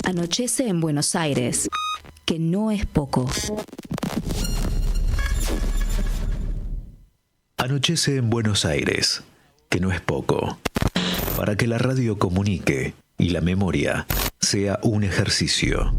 Anochece en Buenos Aires, que no es poco. Anochece en Buenos Aires, que no es poco. Para que la radio comunique y la memoria sea un ejercicio.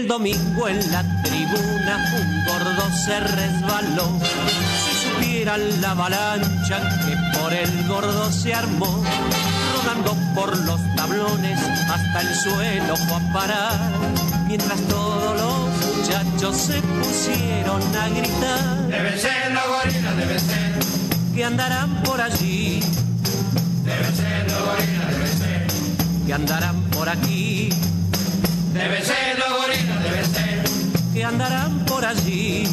Domingo en la tribuna un gordo se resbaló. Si supieran la avalancha que por el gordo se armó, rodando por los tablones hasta el suelo fue a parar, mientras todos los muchachos se pusieron a gritar. Deben ser los gorilas, deben ser, que andarán por allí. Deben ser los gorilas, deben ser, que andarán por aquí. Deben ser los gorilas, deben ser, que andarán por allí.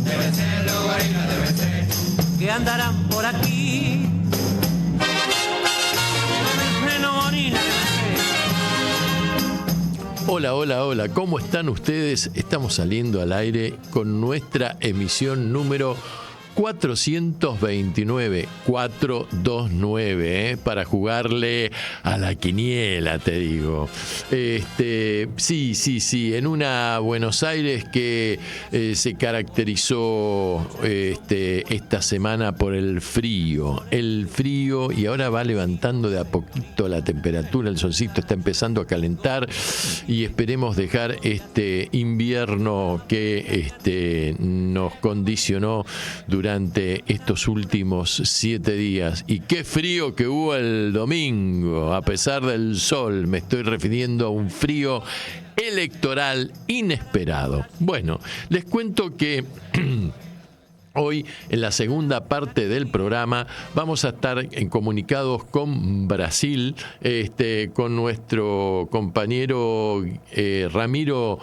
Deben ser los gorilas, deben ser, que andarán por aquí. Hola, hola, hola, ¿cómo están ustedes? Estamos saliendo al aire con nuestra emisión número 429, para jugarle a la quiniela, te digo. Sí, en una Buenos Aires que se caracterizó esta semana por el frío, y ahora va levantando de a poquito la temperatura, el solcito está empezando a calentar y esperemos dejar este invierno que nos condicionó durante estos últimos 7 días. Y qué frío que hubo el domingo, a pesar del sol. Me estoy refiriendo a un frío electoral inesperado. Bueno, les cuento que hoy, en la segunda parte del programa, vamos a estar comunicados con Brasil, con nuestro compañero Ramiro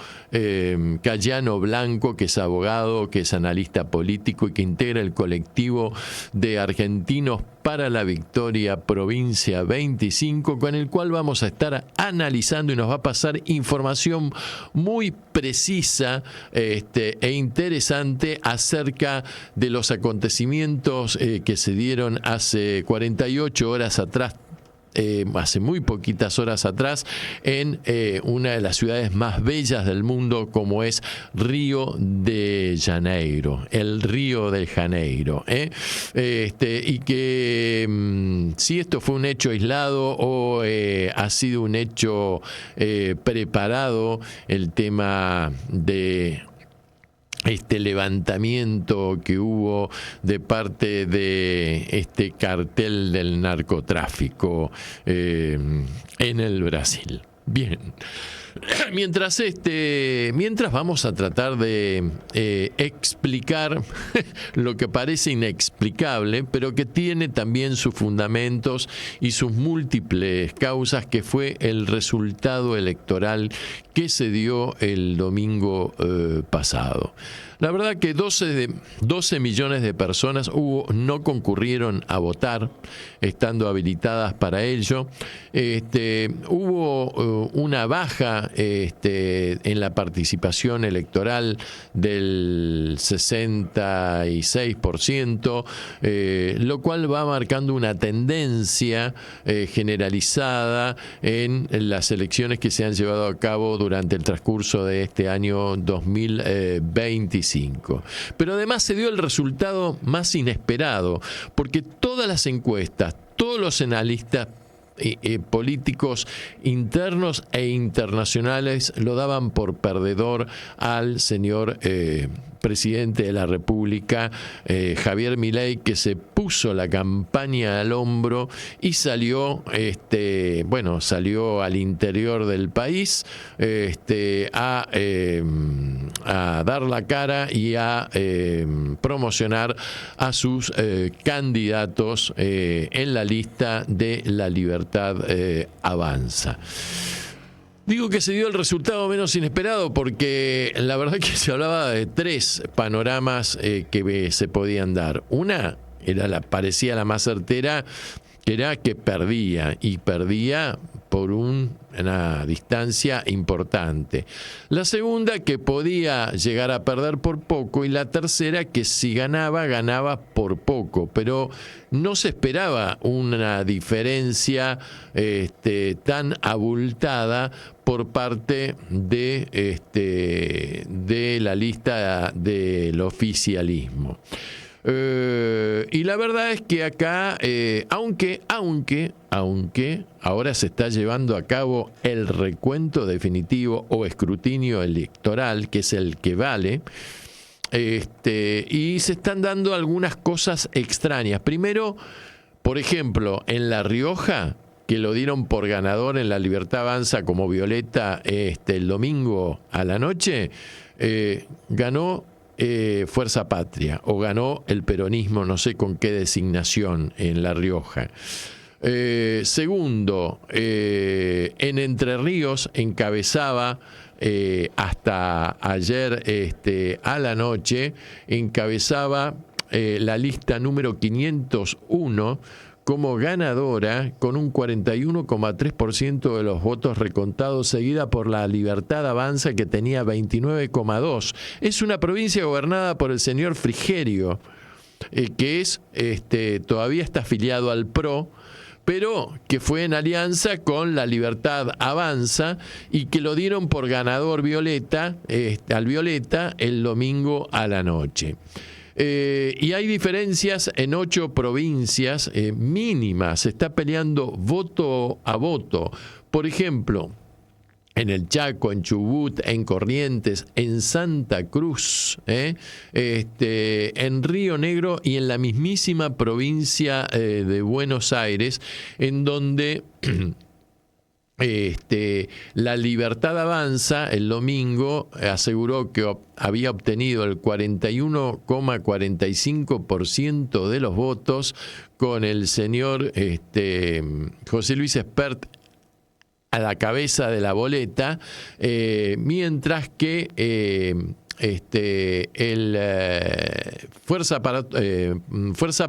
Cayano Blanco, que es abogado, que es analista político y que integra el colectivo de Argentinos para la Victoria Provincia 25, con el cual vamos a estar analizando y nos va a pasar información muy precisa e interesante acerca de los acontecimientos que se dieron hace 48 horas atrás, hace muy poquitas horas atrás, en una de las ciudades más bellas del mundo, como es Río de Janeiro, el Río de Janeiro, y que si esto fue un hecho aislado o ha sido un hecho preparado, el tema de este levantamiento que hubo de parte de este cartel del narcotráfico en el Brasil. Bien. Mientras vamos a tratar de explicar lo que parece inexplicable, pero que tiene también sus fundamentos y sus múltiples causas, que fue el resultado electoral que se dio el domingo pasado. La verdad que 12 millones de personas no concurrieron a votar, estando habilitadas para ello. Hubo una baja en la participación electoral del 66%, lo cual va marcando una tendencia generalizada en las elecciones que se han llevado a cabo durante el transcurso de este año 2025. Pero además se dio el resultado más inesperado, porque todas las encuestas, todos los analistas políticos internos e internacionales lo daban por perdedor al señor presidente de la República, Javier Milei, que se puso la campaña al hombro y salió al interior del país a dar la cara y a promocionar a sus candidatos en la lista de La Libertad Avanza. Digo que se dio el resultado menos inesperado porque la verdad que se hablaba de 3 panoramas que se podían dar. Una parecía la más certera, que era que perdía por una distancia importante. La segunda, que podía llegar a perder por poco, y la tercera, que si ganaba por poco, pero no se esperaba una diferencia tan abultada por parte de la lista del oficialismo. Y la verdad es que acá, aunque ahora se está llevando a cabo el recuento definitivo o escrutinio electoral, que es el que vale, y se están dando algunas cosas extrañas. Primero, por ejemplo, en La Rioja, que lo dieron por ganador en La Libertad Avanza como Violeta el domingo a la noche, ganó Fuerza Patria, o ganó el peronismo, no sé con qué designación, en La Rioja. Segundo, en Entre Ríos encabezaba hasta ayer a la noche, encabezaba la lista número 501 como ganadora, con un 41,3% de los votos recontados, seguida por La Libertad Avanza, que tenía 29,2%. Es una provincia gobernada por el señor Frigerio, que todavía está afiliado al PRO, pero que fue en alianza con La Libertad Avanza y que lo dieron por ganador al Violeta el domingo a la noche. Y hay diferencias en 8 provincias mínimas. Se está peleando voto a voto. Por ejemplo, en el Chaco, en Chubut, en Corrientes, en Santa Cruz, en Río Negro y en la mismísima provincia de Buenos Aires, en donde La Libertad Avanza el domingo aseguró que había obtenido el 41,45% de los votos, con el señor José Luis Espert a la cabeza de la boleta, mientras que Fuerza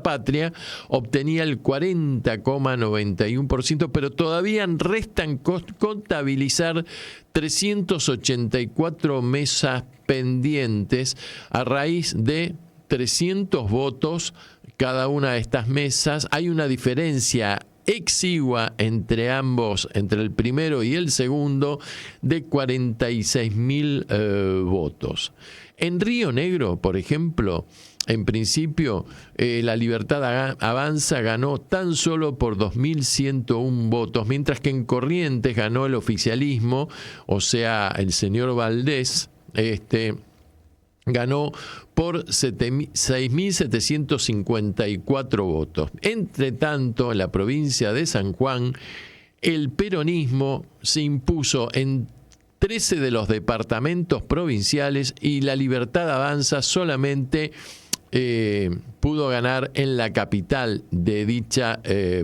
Patria obtenía el 40,91%, pero todavía restan contabilizar 384 mesas pendientes a raíz de 300 votos cada una de estas mesas. Hay una diferencia exigua entre ambos, entre el primero y el segundo, de 46.000 votos. En Río Negro, por ejemplo, en principio, La Libertad Avanza ganó tan solo por 2.101 votos, mientras que en Corrientes ganó el oficialismo, o sea, el señor Valdés, ganó por 6.754 votos. Entre tanto, en la provincia de San Juan, el peronismo se impuso en 13 de los departamentos provinciales y La Libertad Avanza solamente pudo ganar en la capital de dicha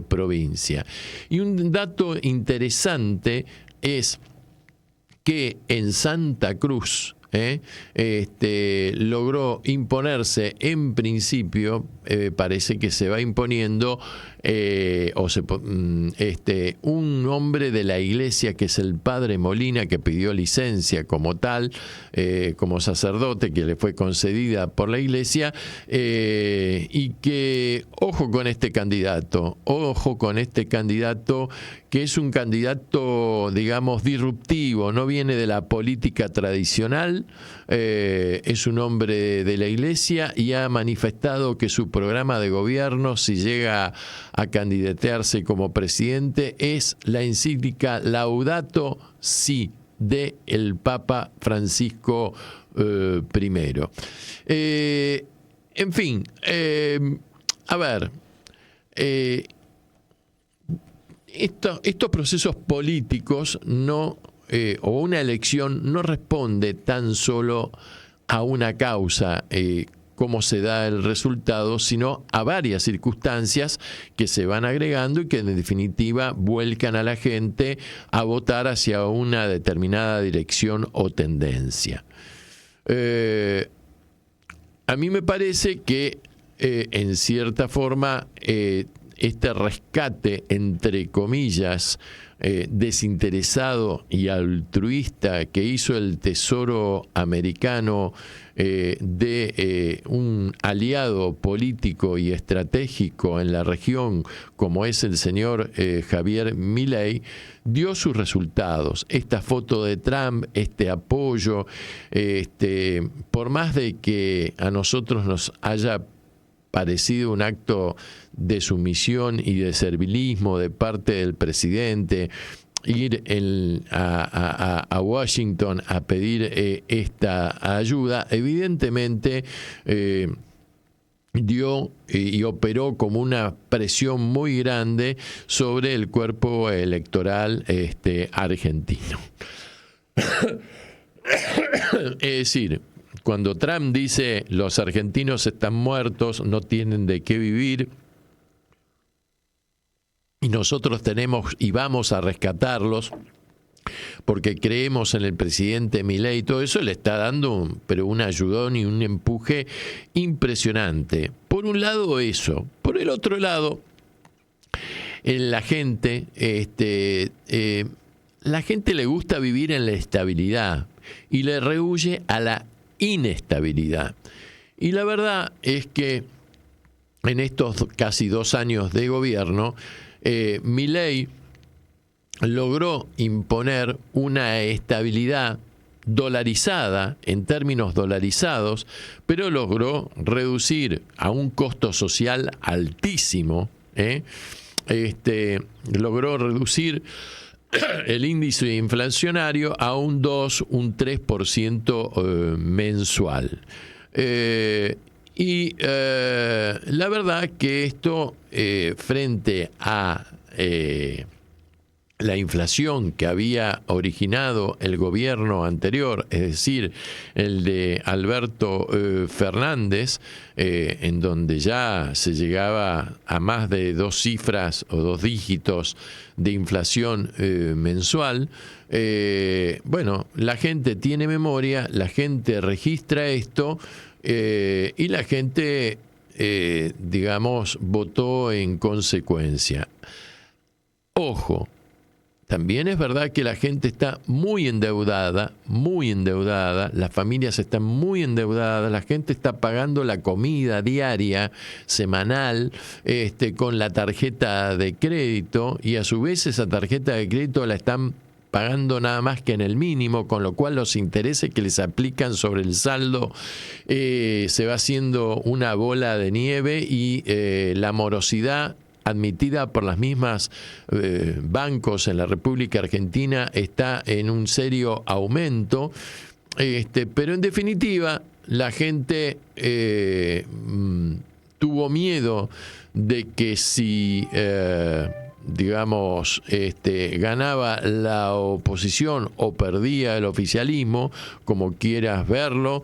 provincia. Y un dato interesante es que en Santa Cruz logró imponerse, en principio, parece que se va imponiendo un hombre de la iglesia, que es el padre Molina, que pidió licencia como tal, como sacerdote, que le fue concedida por la iglesia, y que ojo con este candidato, que es un candidato, digamos, disruptivo, no viene de la política tradicional, es un hombre de la iglesia y ha manifestado que su programa de gobierno, si llega a candidatearse como presidente es la encíclica Laudato Si de el Papa Francisco I. En fin, a ver, estos procesos políticos o una elección no responde tan solo a una causa, cómo se da el resultado, sino a varias circunstancias que se van agregando y que en definitiva vuelcan a la gente a votar hacia una determinada dirección o tendencia. A mí me parece que en cierta forma este rescate, entre comillas, desinteresado y altruista que hizo el Tesoro americano de un aliado político y estratégico en la región como es el señor Javier Milei, dio sus resultados. Esta foto de Trump, este apoyo, por más de que a nosotros nos haya parecido un acto de sumisión y de servilismo de parte del presidente, ir a Washington a pedir esta ayuda, evidentemente dio y operó como una presión muy grande sobre el cuerpo electoral argentino. Es decir, cuando Trump dice los argentinos están muertos, no tienen de qué vivir, y nosotros tenemos y vamos a rescatarlos porque creemos en el presidente Milei, y todo eso le está dando un ayudón y un empuje impresionante. Por un lado eso, por el otro lado, la gente le gusta vivir en la estabilidad y le rehúye a la inestabilidad. Y la verdad es que en estos casi 2 años de gobierno, Milei logró imponer una estabilidad dolarizada, en términos dolarizados, pero logró reducir a un costo social altísimo, logró reducir el índice inflacionario a un 2, un 3% mensual. La verdad que esto, frente a la inflación que había originado el gobierno anterior, es decir, el de Alberto Fernández, en donde ya se llegaba a más de 2 cifras o 2 dígitos de inflación mensual, bueno, la gente tiene memoria, la gente registra esto, y la gente, digamos, votó en consecuencia. Ojo, también es verdad que la gente está muy endeudada, las familias están muy endeudadas, la gente está pagando la comida diaria, semanal, con la tarjeta de crédito, y a su vez esa tarjeta de crédito la están pagando nada más que en el mínimo, con lo cual los intereses que les aplican sobre el saldo se va haciendo una bola de nieve, y la morosidad admitida por las mismas bancos en la República Argentina está en un serio aumento, pero en definitiva la gente tuvo miedo de que si digamos, ganaba la oposición o perdía el oficialismo, como quieras verlo,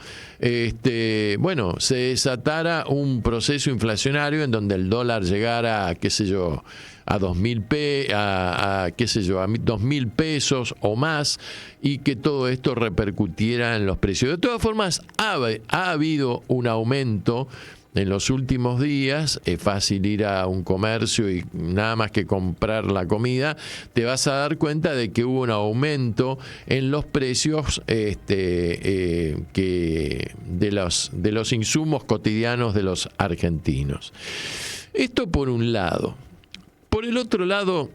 bueno, se desatara un proceso inflacionario en donde el dólar llegara, qué sé yo, a 2.000 pesos o más, y que todo esto repercutiera en los precios. De todas formas, ha habido un aumento en los últimos días. Es fácil ir a un comercio y nada más que comprar la comida, te vas a dar cuenta de que hubo un aumento en los precios que de los insumos cotidianos de los argentinos. Esto por un lado. Por el otro lado,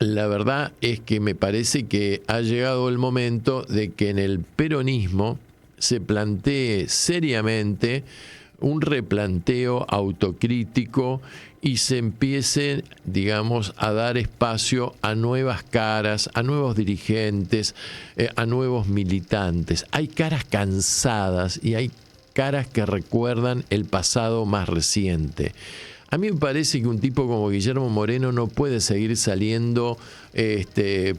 la verdad es que me parece que ha llegado el momento de que en el peronismo se plantee seriamente un replanteo autocrítico y se empiece, digamos, a dar espacio a nuevas caras, a nuevos dirigentes, a nuevos militantes. Hay caras cansadas y hay caras que recuerdan el pasado más reciente. A mí me parece que un tipo como Guillermo Moreno no puede seguir saliendo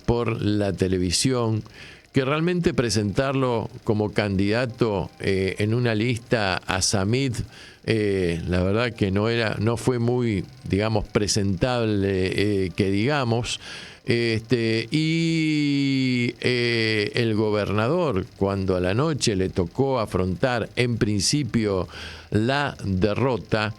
por la televisión, que realmente presentarlo como candidato en una lista a Samit, la verdad que no fue muy, digamos, presentable, que digamos. Y el gobernador, cuando a la noche le tocó afrontar en principio la derrota,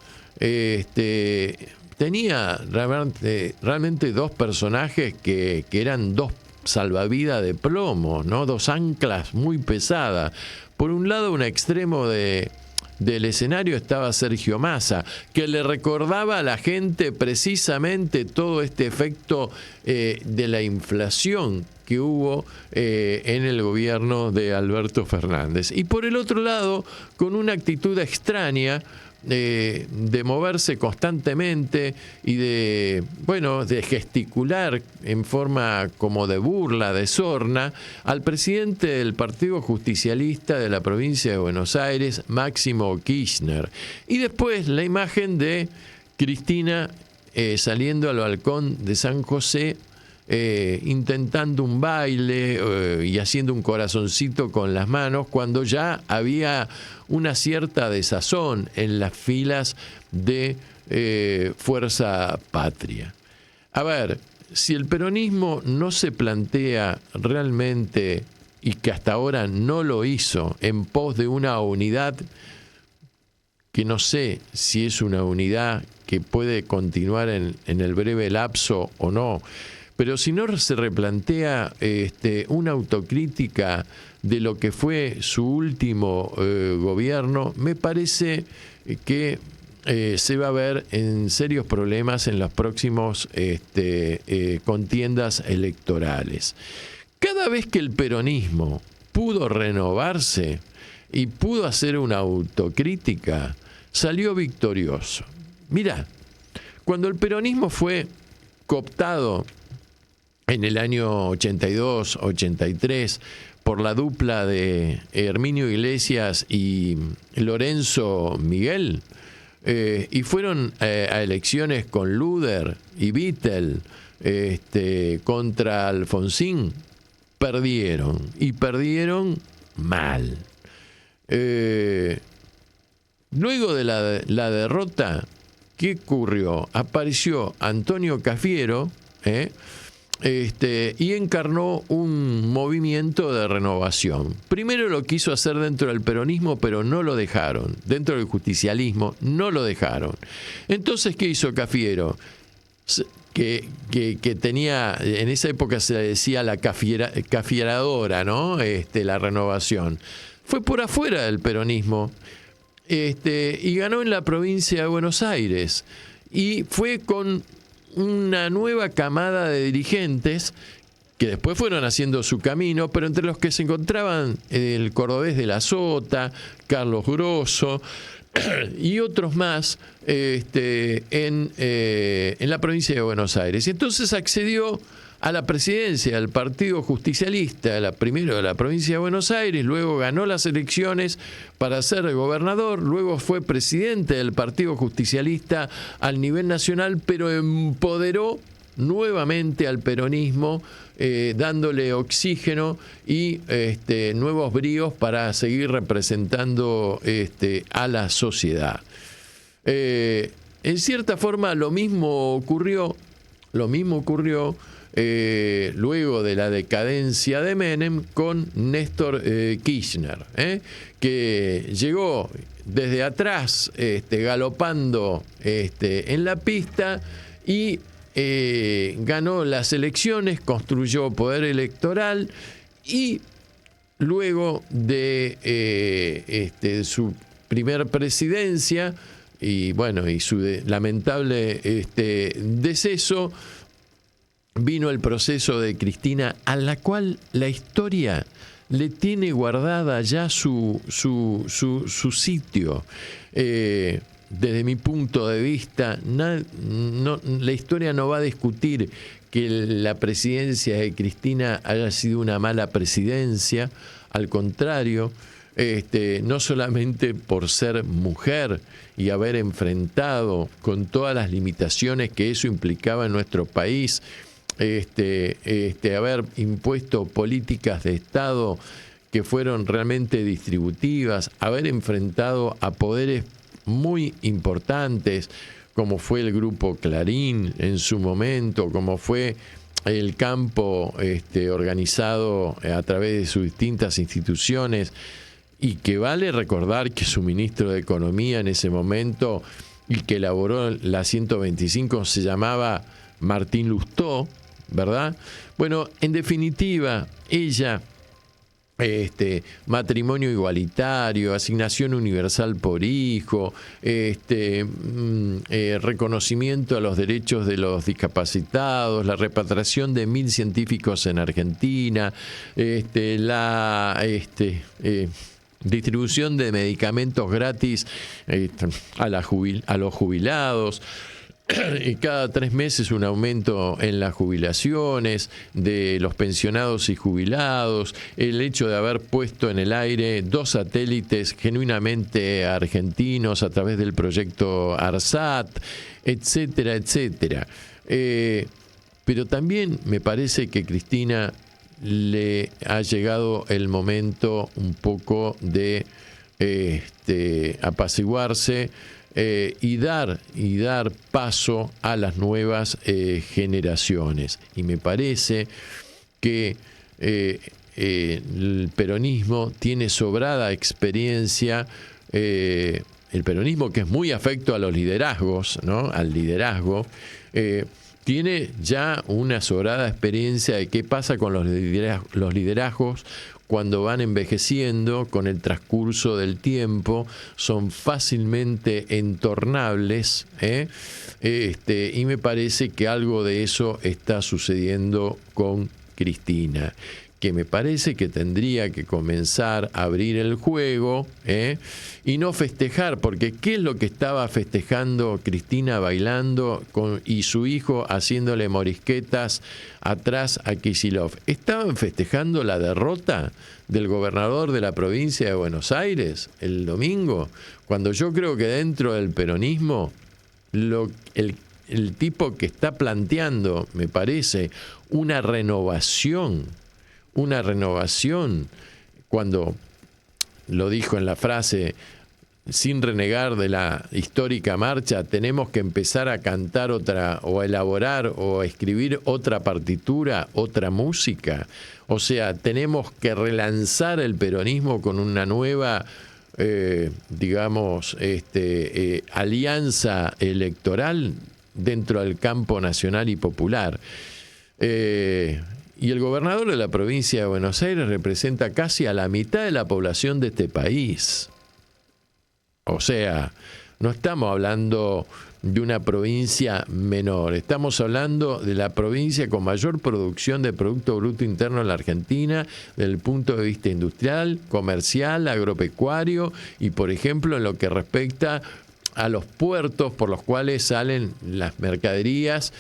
tenía realmente dos personajes que eran dos salvavidas de plomo, ¿no? Dos anclas muy pesadas. Por un lado, un extremo del escenario estaba Sergio Massa, que le recordaba a la gente precisamente todo este efecto de la inflación que hubo en el gobierno de Alberto Fernández. Y por el otro lado, con una actitud extraña, de moverse constantemente y de gesticular en forma como de burla, de sorna, al presidente del Partido Justicialista de la provincia de Buenos Aires, Máximo Kirchner. Y después la imagen de Cristina saliendo al balcón de San José, intentando un baile y haciendo un corazoncito con las manos, cuando ya había una cierta desazón en las filas de Fuerza Patria. A ver, si el peronismo no se plantea realmente, y que hasta ahora no lo hizo, en pos de una unidad que no sé si es una unidad que puede continuar en el breve lapso o no, pero si no se replantea una autocrítica de lo que fue su último gobierno, me parece que se va a ver en serios problemas en las próximas contiendas electorales. Cada vez que el peronismo pudo renovarse y pudo hacer una autocrítica, salió victorioso. Mirá, cuando el peronismo fue cooptado en el año 82, 83, por la dupla de Herminio Iglesias y Lorenzo Miguel, y fueron a elecciones con Luder y Vittel contra Alfonsín, perdieron, y perdieron mal. Luego de la derrota, ¿qué ocurrió? Apareció Antonio Cafiero, y encarnó un movimiento de renovación. Primero lo quiso hacer dentro del peronismo, pero no lo dejaron. Dentro del justicialismo no lo dejaron. Entonces, ¿qué hizo Cafiero? Que tenía, en esa época se decía la cafieradora, ¿no? La renovación. Fue por afuera del peronismo, y ganó en la provincia de Buenos Aires. Y fue con una nueva camada de dirigentes que después fueron haciendo su camino, pero entre los que se encontraban el cordobés de la Sota, Carlos Grosso y otros más en la provincia de Buenos Aires. Y entonces accedió a la presidencia del Partido Justicialista, primero de la provincia de Buenos Aires, luego ganó las elecciones para ser gobernador, luego fue presidente del Partido Justicialista al nivel nacional, pero empoderó nuevamente al peronismo, dándole oxígeno y nuevos bríos para seguir representando a la sociedad. En cierta forma lo mismo ocurrió luego de la decadencia de Menem con Néstor Kirchner, que llegó desde atrás galopando en la pista y ganó las elecciones, construyó poder electoral y luego de su primer presidencia y su lamentable deceso, vino el proceso de Cristina, a la cual la historia le tiene guardada ya su sitio. Desde mi punto de vista, la historia no va a discutir que la presidencia de Cristina haya sido una mala presidencia, al contrario, no solamente por ser mujer y haber enfrentado con todas las limitaciones que eso implicaba en nuestro país, haber impuesto políticas de Estado que fueron realmente distributivas, haber enfrentado a poderes muy importantes, como fue el Grupo Clarín en su momento, como fue el campo organizado a través de sus distintas instituciones, y que vale recordar que su ministro de Economía en ese momento y que elaboró la 125 se llamaba Martín Lustó, ¿verdad? Bueno, en definitiva, ella, matrimonio igualitario, asignación universal por hijo, reconocimiento a los derechos de los discapacitados, la repatriación de 1.000 científicos en Argentina, distribución de medicamentos gratis a los jubilados. Y cada 3 meses un aumento en las jubilaciones de los pensionados y jubilados, el hecho de haber puesto en el aire 2 satélites genuinamente argentinos a través del proyecto ARSAT, etcétera, etcétera. Pero también me parece que Cristina le ha llegado el momento un poco de apaciguarse y dar paso a las nuevas generaciones. Y me parece que el peronismo tiene sobrada experiencia, el peronismo, que es muy afecto a los liderazgos, ¿no? Al liderazgo, tiene ya una sobrada experiencia de qué pasa con los liderazgos cuando van envejeciendo con el transcurso del tiempo, son fácilmente entornables, y me parece que algo de eso está sucediendo con Cristina, que me parece que tendría que comenzar a abrir el juego y no festejar, porque ¿qué es lo que estaba festejando Cristina bailando y su hijo haciéndole morisquetas atrás a Kicillof? Estaban festejando la derrota del gobernador de la provincia de Buenos Aires el domingo, cuando yo creo que dentro del peronismo el tipo que está planteando, me parece, una renovación, cuando lo dijo en la frase, sin renegar de la histórica marcha, tenemos que empezar a cantar otra, o a elaborar o a escribir otra partitura, otra música. O sea, tenemos que relanzar el peronismo con una nueva, alianza electoral dentro del campo nacional y popular. Y el gobernador de la provincia de Buenos Aires representa casi a la mitad de la población de este país. O sea, no estamos hablando de una provincia menor, estamos hablando de la provincia con mayor producción de Producto Bruto Interno en la Argentina, desde el punto de vista industrial, comercial, agropecuario y, por ejemplo, en lo que respecta a los puertos por los cuales salen las mercaderías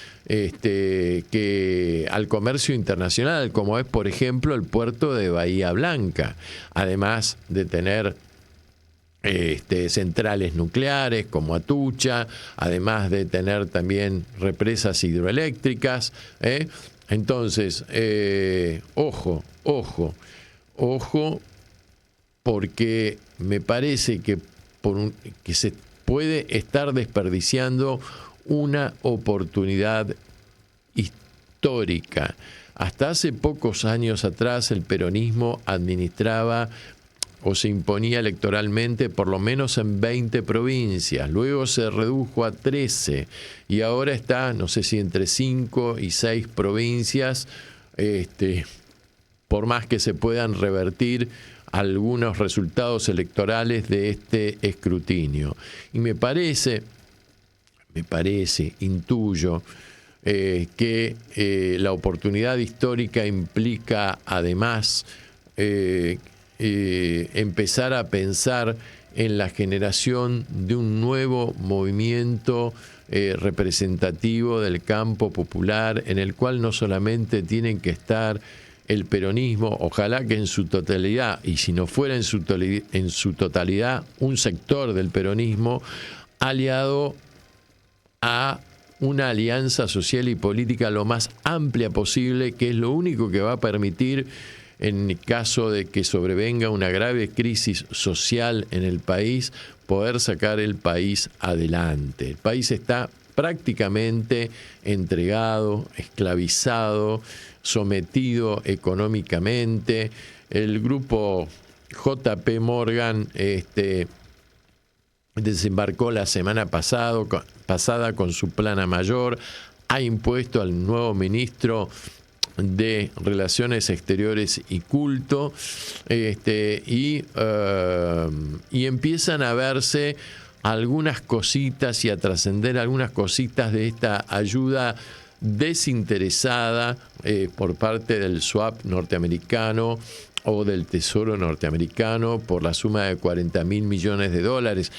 al comercio internacional, como es, por ejemplo, el puerto de Bahía Blanca, además de tener centrales nucleares como Atucha, además de tener también represas hidroeléctricas. Entonces, ojo, porque me parece que se puede estar desperdiciando una oportunidad histórica. Hasta hace pocos años atrás el peronismo administraba o se imponía electoralmente por lo menos en 20 provincias, luego se redujo a 13 y ahora está, no sé si entre 5 y 6 provincias, por más que se puedan revertir algunos resultados electorales de este escrutinio. Y me parece, intuyo, que la oportunidad histórica implica además empezar a pensar en la generación de un nuevo movimiento representativo del campo popular, en el cual no solamente tienen que estar el peronismo, ojalá que en su totalidad, y si no fuera en su totalidad, un sector del peronismo aliado a una alianza social y política lo más amplia posible, que es lo único que va a permitir, en caso de que sobrevenga una grave crisis social en el país, poder sacar el país adelante. El país está prácticamente entregado, esclavizado, sometido económicamente. El grupo JP Morgan desembarcó la semana pasada con su plana mayor, ha impuesto al nuevo ministro de Relaciones Exteriores y Culto, y empiezan a verse algunas cositas y a trascender algunas cositas de esta ayuda desinteresada por parte del SWAP norteamericano o del Tesoro norteamericano por la suma de $40.000 millones.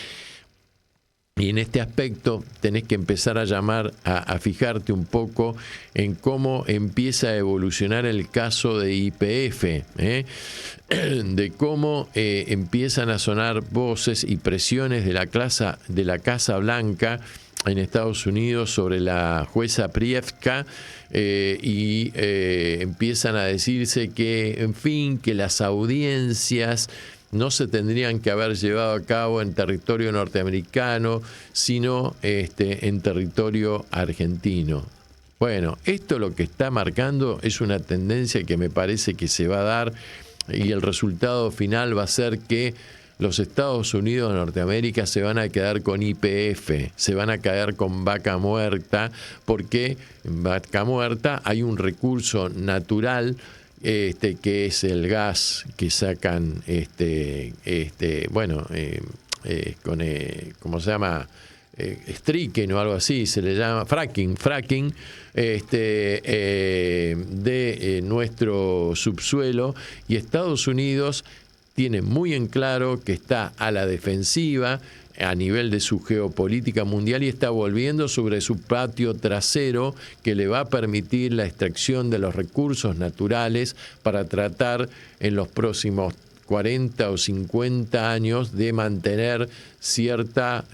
Y en este aspecto tenés que empezar a fijarte un poco en cómo empieza a evolucionar el caso de YPF, de cómo empiezan a sonar voces y presiones de la Casa Blanca en Estados Unidos sobre la jueza Prievka, y empiezan a decirse que, en fin, que las audiencias no se tendrían que haber llevado a cabo en territorio norteamericano, sino en territorio argentino. Bueno, esto lo que está marcando es una tendencia que me parece que se va a dar, y el resultado final va a ser que los Estados Unidos de Norteamérica se van a quedar con YPF, se van a quedar con Vaca Muerta, porque en Vaca Muerta hay un recurso natural que es el gas que sacan, ¿cómo se llama? Striken o algo así, se le llama fracking, de nuestro subsuelo, y Estados Unidos tiene muy en claro que está a la defensiva a nivel de su geopolítica mundial y está volviendo sobre su patio trasero, que le va a permitir la extracción de los recursos naturales para tratar en los próximos 40 o 50 años de mantener cierta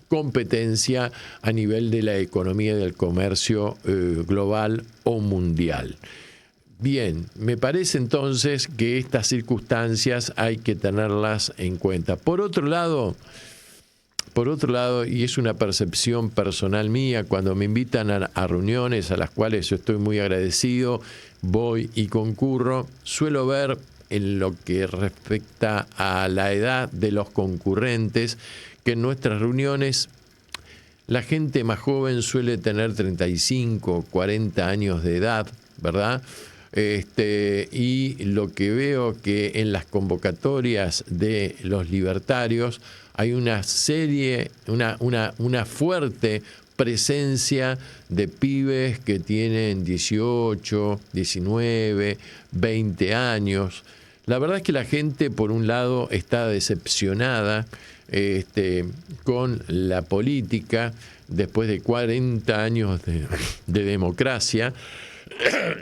competencia a nivel de la economía y del comercio global o mundial. Bien, me parece entonces que estas circunstancias hay que tenerlas en cuenta. Por otro lado, y es una percepción personal mía, cuando me invitan a reuniones a las cuales yo estoy muy agradecido, voy y concurro, suelo ver en lo que respecta a la edad de los concurrentes, que en nuestras reuniones la gente más joven suele tener 35, 40 años de edad, ¿verdad? Y lo que veo que en las convocatorias de los libertarios hay una fuerte presencia de pibes que tienen 18, 19, 20 años. La verdad es que la gente, por un lado, está decepcionada con la política después de 40 años de democracia,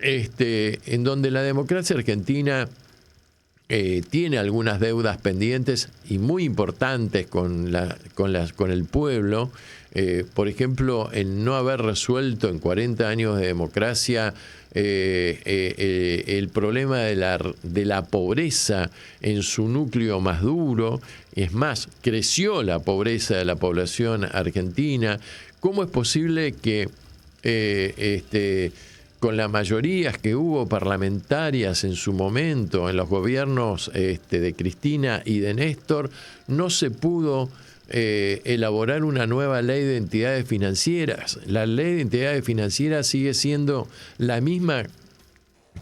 en donde la democracia argentina tiene algunas deudas pendientes y muy importantes con el pueblo. Por ejemplo, el no haber resuelto en 40 años de democracia el problema de la pobreza en su núcleo más duro. Es más, creció la pobreza de la población argentina. ¿Cómo es posible que con las mayorías que hubo parlamentarias en su momento, en los gobiernos de Cristina y de Néstor, no se pudo elaborar una nueva ley de entidades financieras? La ley de entidades financieras sigue siendo la misma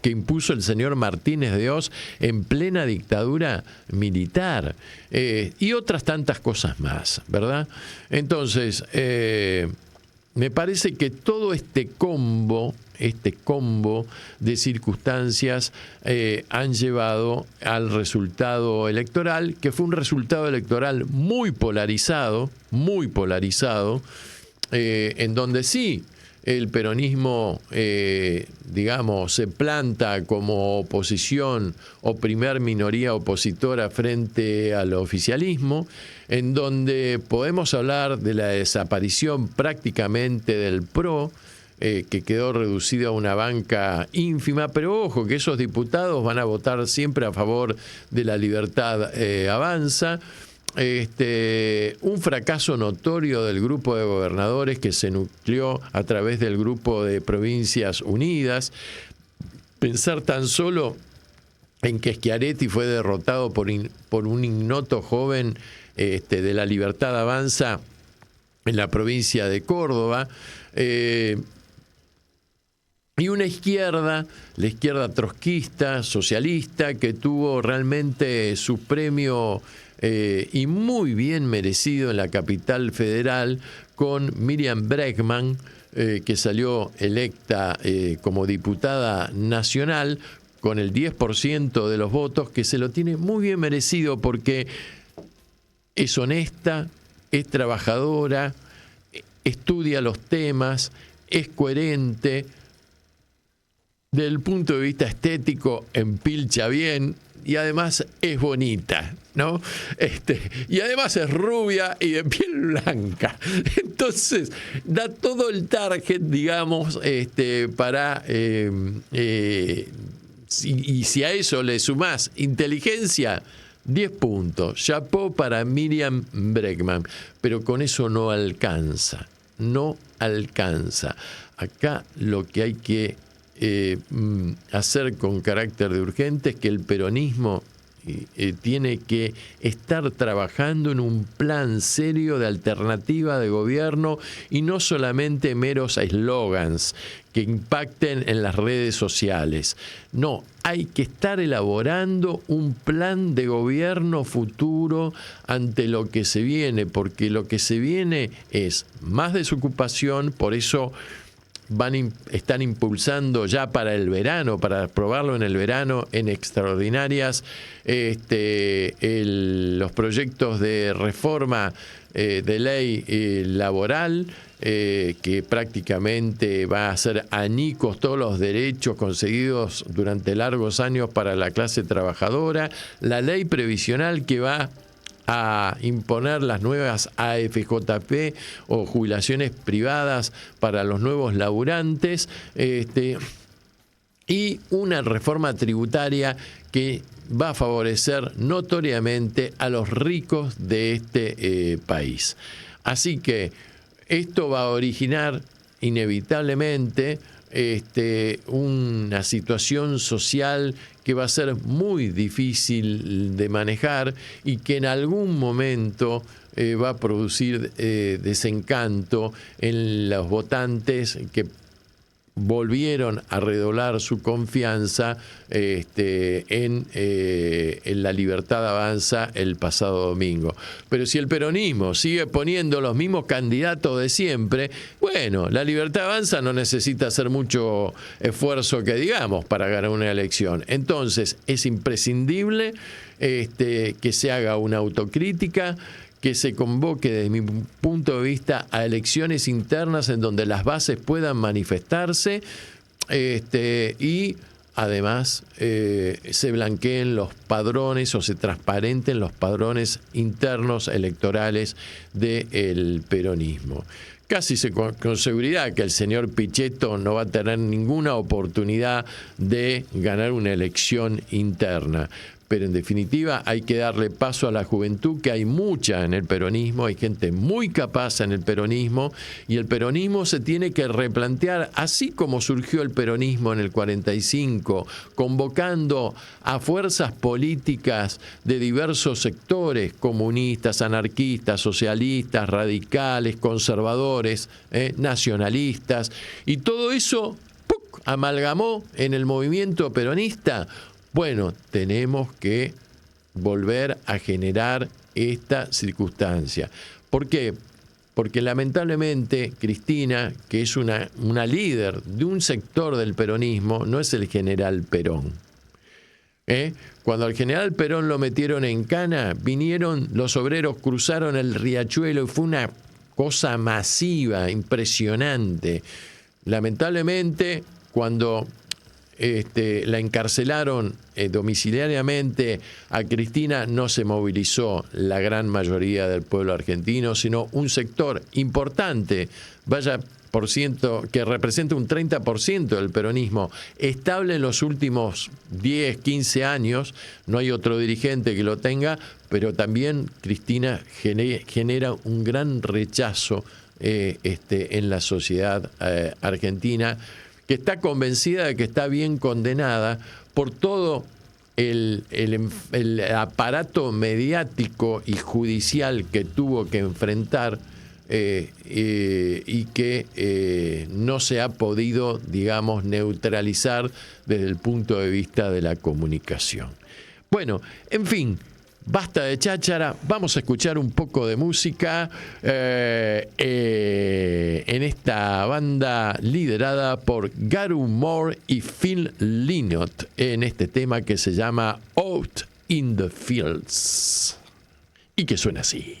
que impuso el señor Martínez de Oz en plena dictadura militar, y otras tantas cosas más, ¿verdad? Entonces, me parece que todo este combo este combo de circunstancias han llevado al resultado electoral, que fue un resultado electoral muy polarizado, en donde sí el peronismo, digamos, se planta como oposición o primer minoría opositora frente al oficialismo, en donde podemos hablar de la desaparición prácticamente del PRO, que quedó reducido a una banca ínfima, pero ojo que esos diputados van a votar siempre a favor de La Libertad Avanza. Un fracaso notorio del grupo de gobernadores que se nucleó a través del grupo de Provincias Unidas. Pensar tan solo en que Schiaretti fue derrotado por un ignoto joven de La Libertad Avanza en la provincia de Córdoba. Y una izquierda, la izquierda trotskista, socialista, que tuvo realmente su premio y muy bien merecido en la capital federal, con Miriam Bregman, que salió electa como diputada nacional con el 10% de los votos, que se lo tiene muy bien merecido porque es honesta, es trabajadora, estudia los temas, es coherente. Desde el punto de vista estético, empilcha bien y además es bonita, ¿no? Y además es rubia y de piel blanca. Entonces, da todo el target, digamos, para... y si a eso le sumás inteligencia, 10 puntos. Chapó para Miriam Bregman. Pero con eso no alcanza. No alcanza. Acá lo que hay que hacer con carácter de urgente es que el peronismo tiene que estar trabajando en un plan serio de alternativa de gobierno y no solamente meros eslogans que impacten en las redes sociales. No, hay que estar elaborando un plan de gobierno futuro ante lo que se viene, porque lo que se viene es más desocupación, por eso están impulsando ya para el verano, para aprobarlo en el verano, en extraordinarias, los proyectos de reforma de ley laboral, que prácticamente va a hacer añicos todos los derechos conseguidos durante largos años para la clase trabajadora, la ley previsional que va a imponer las nuevas AFJP o jubilaciones privadas para los nuevos laburantes, y una reforma tributaria que va a favorecer notoriamente a los ricos de este país. Así que esto va a originar inevitablemente una situación social que va a ser muy difícil de manejar y que en algún momento va a producir desencanto en los votantes que volvieron a redoblar su confianza en La Libertad Avanza el pasado domingo. Pero si el peronismo sigue poniendo los mismos candidatos de siempre, bueno, La Libertad Avanza no necesita hacer mucho esfuerzo que digamos para ganar una elección. Entonces es imprescindible que se haga una autocrítica, que se convoque desde mi punto de vista a elecciones internas en donde las bases puedan manifestarse y además se blanqueen los padrones o se transparenten los padrones internos electorales del peronismo. Casi con seguridad que el señor Pichetto no va a tener ninguna oportunidad de ganar una elección interna. Pero en definitiva hay que darle paso a la juventud, que hay mucha en el peronismo, hay gente muy capaz en el peronismo, y el peronismo se tiene que replantear, así como surgió el peronismo en el 45, convocando a fuerzas políticas de diversos sectores, comunistas, anarquistas, socialistas, radicales, conservadores, nacionalistas, y todo eso ¡puc!, amalgamó en el movimiento peronista. Bueno, tenemos que volver a generar esta circunstancia. ¿Por qué? porque lamentablemente Cristina, que es una líder de un sector del peronismo, no es el general Perón. Cuando al general Perón lo metieron en cana, vinieron los obreros, cruzaron el riachuelo y fue una cosa masiva, impresionante. Lamentablemente, cuando la encarcelaron domiciliariamente a Cristina, no se movilizó la gran mayoría del pueblo argentino, sino un sector importante, que representa un 30% del peronismo, estable en los últimos 10, 15 años, no hay otro dirigente que lo tenga, pero también Cristina genera un gran rechazo en la sociedad argentina, que está convencida de que está bien condenada por todo el aparato mediático y judicial que tuvo que enfrentar y que no se ha podido, digamos, neutralizar desde el punto de vista de la comunicación. Bueno, en fin, basta de cháchara, vamos a escuchar un poco de música en esta banda liderada por Gary Moore y Phil Lynott, en este tema que se llama Out in the Fields y que suena así.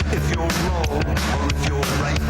If you're wrong or if you're right,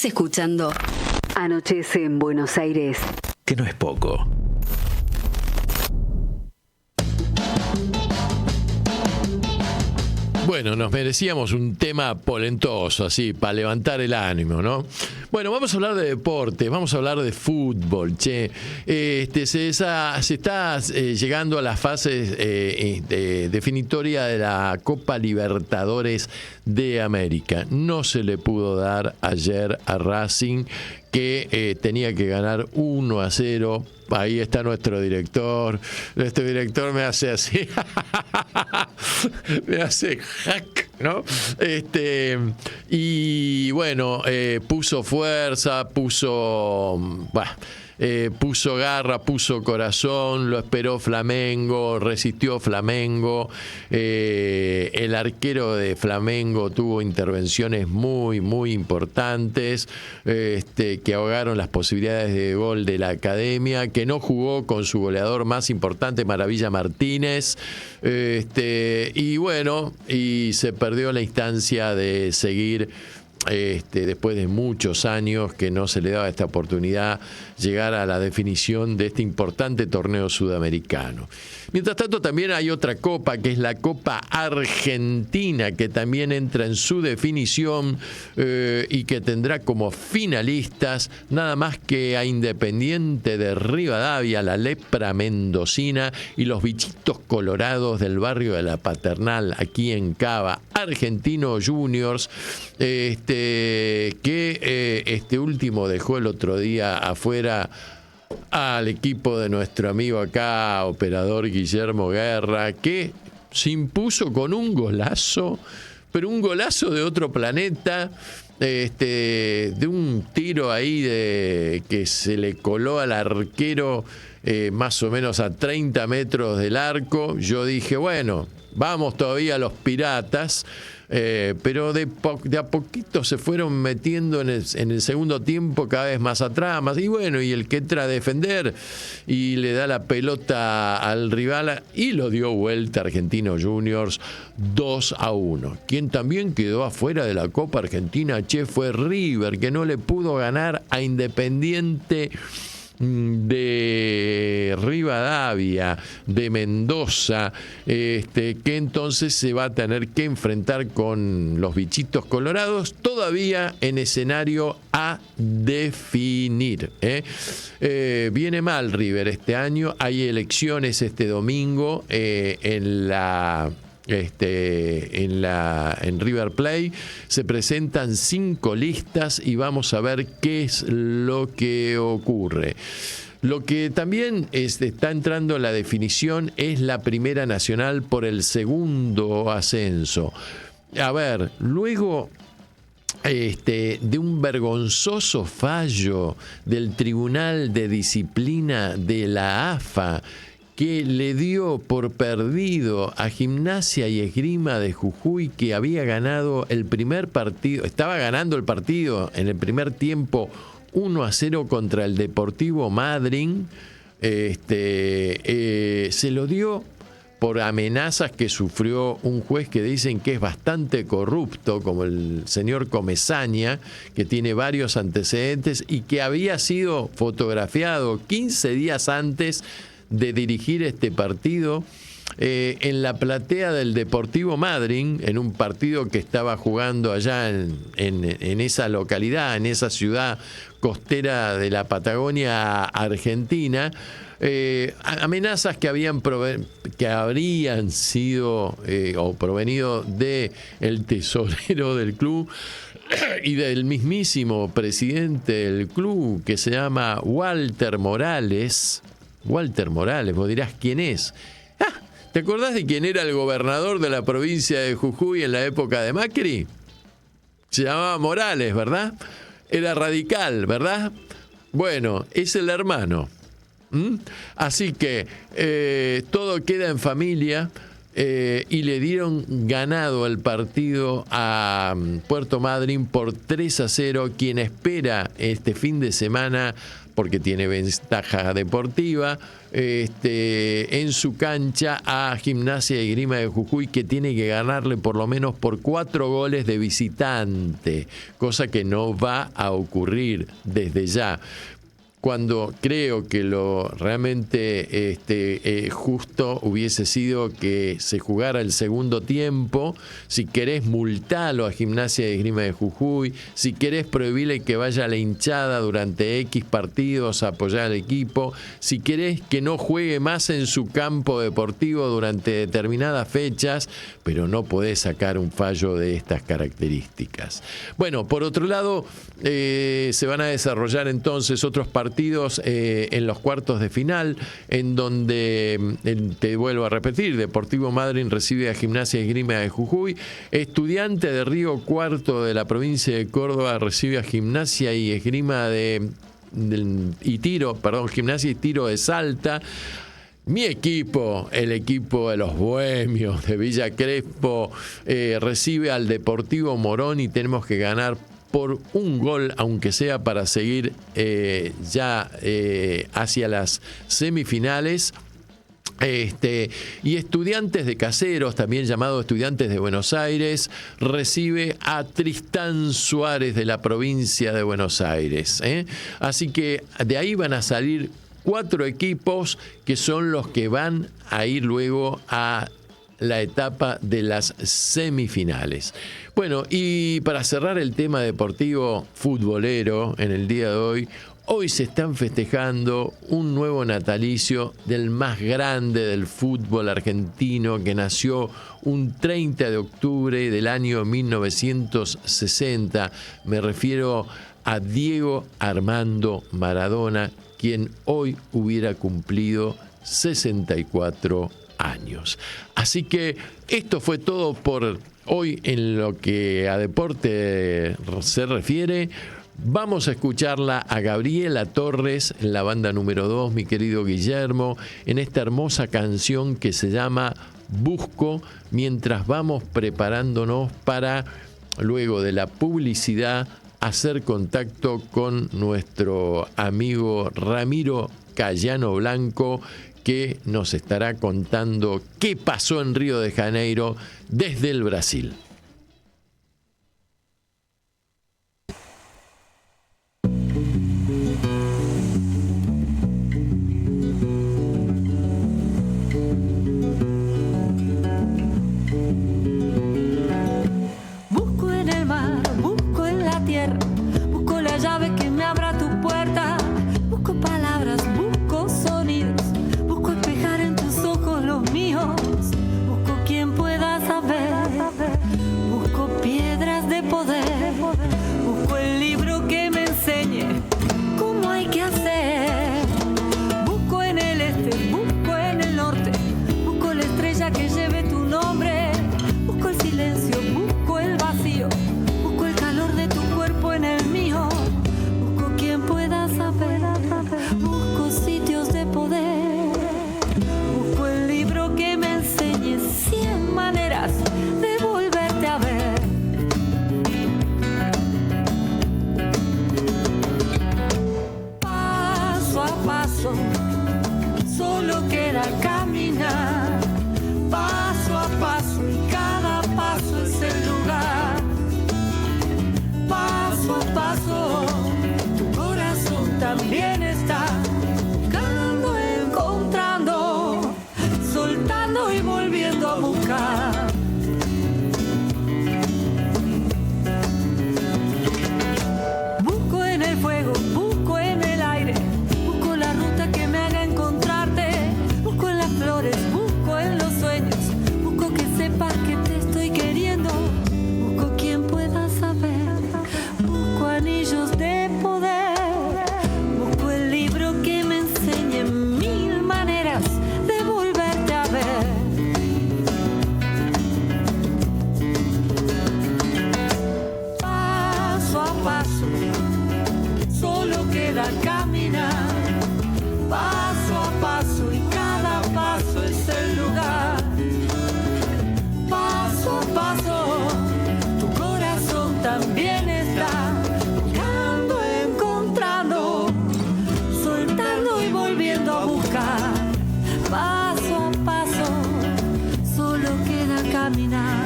Estás escuchando Anochece en Buenos Aires. Que no es poco. Bueno, nos merecíamos un tema polentoso, así, para levantar el ánimo, ¿no? Bueno, vamos a hablar de deporte, vamos a hablar de fútbol, che. Se está llegando a las fases definitoria de la Copa Libertadores de América. No se le pudo dar ayer a Racing, que tenía que ganar 1-0. Ahí está nuestro director. Nuestro director me hace así. Me hace hack, ¿no? Y bueno, puso fuerza, puso garra, puso corazón, lo esperó Flamengo, resistió Flamengo. El arquero de Flamengo tuvo intervenciones muy, muy importantes que ahogaron las posibilidades de gol de la academia, que no jugó con su goleador más importante, Maravilla Martínez. Y bueno, y se perdió la instancia de seguir. Después de muchos años que no se le daba esta oportunidad, llegar a la definición de este importante torneo sudamericano. Mientras tanto, también hay otra copa, que es la Copa Argentina, que también entra en su definición y que tendrá como finalistas nada más que a Independiente de Rivadavia, la Lepra Mendocina y los Bichitos Colorados del barrio de La Paternal, aquí en Cava. Argentinos Juniors, que este último dejó el otro día afuera al equipo de nuestro amigo acá, operador Guillermo Guerra, que se impuso con un golazo, pero un golazo de otro planeta, de un tiro ahí que se le coló al arquero más o menos a 30 metros del arco. Yo dije, bueno, vamos todavía los Piratas. Pero de a poquito se fueron metiendo en el segundo tiempo cada vez más atrás, y bueno, y el que entra a defender y le da la pelota al rival y lo dio vuelta Argentinos Juniors 2-1. Quien también quedó afuera de la Copa Argentina, fue River, que no le pudo ganar a Independiente de Rivadavia, de Mendoza, que entonces se va a tener que enfrentar con los Bichitos Colorados, todavía en escenario a definir. Viene mal River este año, hay elecciones este domingo en River Plate. Se presentan 5 listas y vamos a ver qué es lo que ocurre. Lo que también está entrando en la definición es la Primera Nacional por el segundo ascenso. A ver, luego de un vergonzoso fallo del Tribunal de Disciplina de la AFA, que le dio por perdido a Gimnasia y Esgrima de Jujuy, que había ganado el primer partido, estaba ganando el partido en el primer tiempo 1-0 contra el Deportivo Madryn, se lo dio por amenazas que sufrió un juez que dicen que es bastante corrupto, como el señor Comesaña, que tiene varios antecedentes y que había sido fotografiado 15 días antes de dirigir este partido en la platea del Deportivo Madryn, en un partido que estaba jugando allá en esa localidad, en esa ciudad costera de la Patagonia Argentina. Amenazas que habrían sido o provenido de el tesorero del club y del mismísimo presidente del club, que se llama Walter Morales. Walter Morales, vos dirás, ¿quién es? ¿Te acordás de quién era el gobernador de la provincia de Jujuy en la época de Macri? Se llamaba Morales, ¿verdad? Era radical, ¿verdad? Bueno, es el hermano. Así que todo queda en familia. Y le dieron ganado el partido a Puerto Madryn por 3-0, quien espera este fin de semana porque tiene ventaja deportiva, en su cancha a Gimnasia y Esgrima de Jujuy, que tiene que ganarle por lo menos por 4 goles de visitante, cosa que no va a ocurrir desde ya. Cuando creo que lo realmente justo hubiese sido que se jugara el segundo tiempo. Si querés, multalo a Gimnasia y Esgrima de Jujuy. Si querés, prohibirle que vaya a la hinchada durante X partidos a apoyar al equipo. Si querés, que no juegue más en su campo deportivo durante determinadas fechas, pero no podés sacar un fallo de estas características. Bueno, por otro lado, se van a desarrollar entonces otros partidos en los cuartos de final, en donde, te vuelvo a repetir, Deportivo Madryn recibe a Gimnasia y Esgrima de Jujuy, Estudiante de Río Cuarto de la provincia de Córdoba recibe a Gimnasia y Esgrima Gimnasia y Tiro de Salta. Mi equipo, el equipo de los bohemios de Villa Crespo, recibe al Deportivo Morón y tenemos que ganar por un gol, aunque sea para seguir hacia las semifinales. Y Estudiantes de Caseros, también llamado Estudiantes de Buenos Aires, recibe a Tristán Suárez de la provincia de Buenos Aires. Así que de ahí van a salir 4 equipos que son los que van a ir luego a la etapa de las semifinales. Bueno, y para cerrar el tema deportivo futbolero en el día de hoy se están festejando un nuevo natalicio del más grande del fútbol argentino, que nació un 30 de octubre del año 1960. Me refiero a Diego Armando Maradona, quien hoy hubiera cumplido 64 años. Así que esto fue todo por hoy en lo que a deporte se refiere. Vamos a escucharla a Gabriela Torres en la banda número 2, mi querido Guillermo, en esta hermosa canción que se llama Busco, mientras vamos preparándonos para, luego de la publicidad, hacer contacto con nuestro amigo Ramiro Cayano Blanco, que nos estará contando qué pasó en Río de Janeiro desde el Brasil. Busco en el mar, busco en la tierra, busco la llave que me abra tu puerta, busco palabras, busco sonidos, busco espejar en tus ojos los míos, busco quien pueda saber, busco piedras de poder, busco el libro que me enseñe cómo hay que hacer, busco en el este, busco en el norte, busco la estrella que lleve tu nombre, busco el silencio, busco el vacío, busco el calor de tu cuerpo en el mío, busco quien pueda saber, busco sitios de poder, busco el libro que me enseñe 100 maneras de volverte a ver. Paso a paso, solo queda caminar, paso a paso y cada paso es el lugar. Paso a paso, tu corazón también está buscando, encontrando, soltando y volviendo a buscar. Busco en el fuego, busco en el aire, busco la ruta que me haga encontrarte, busco en las flores, busco en los sueños, busco que sepas que te estoy queriendo, busco quien pueda saber, busco anillos de poder, busco el libro que me enseñe 1000 maneras de volverte a ver. Paso a paso, solo queda caminar, paso a paso y cada paso es el lugar. Paso a paso, tu corazón también está buscando, encontrando, buscar. Paso a paso, solo queda caminar.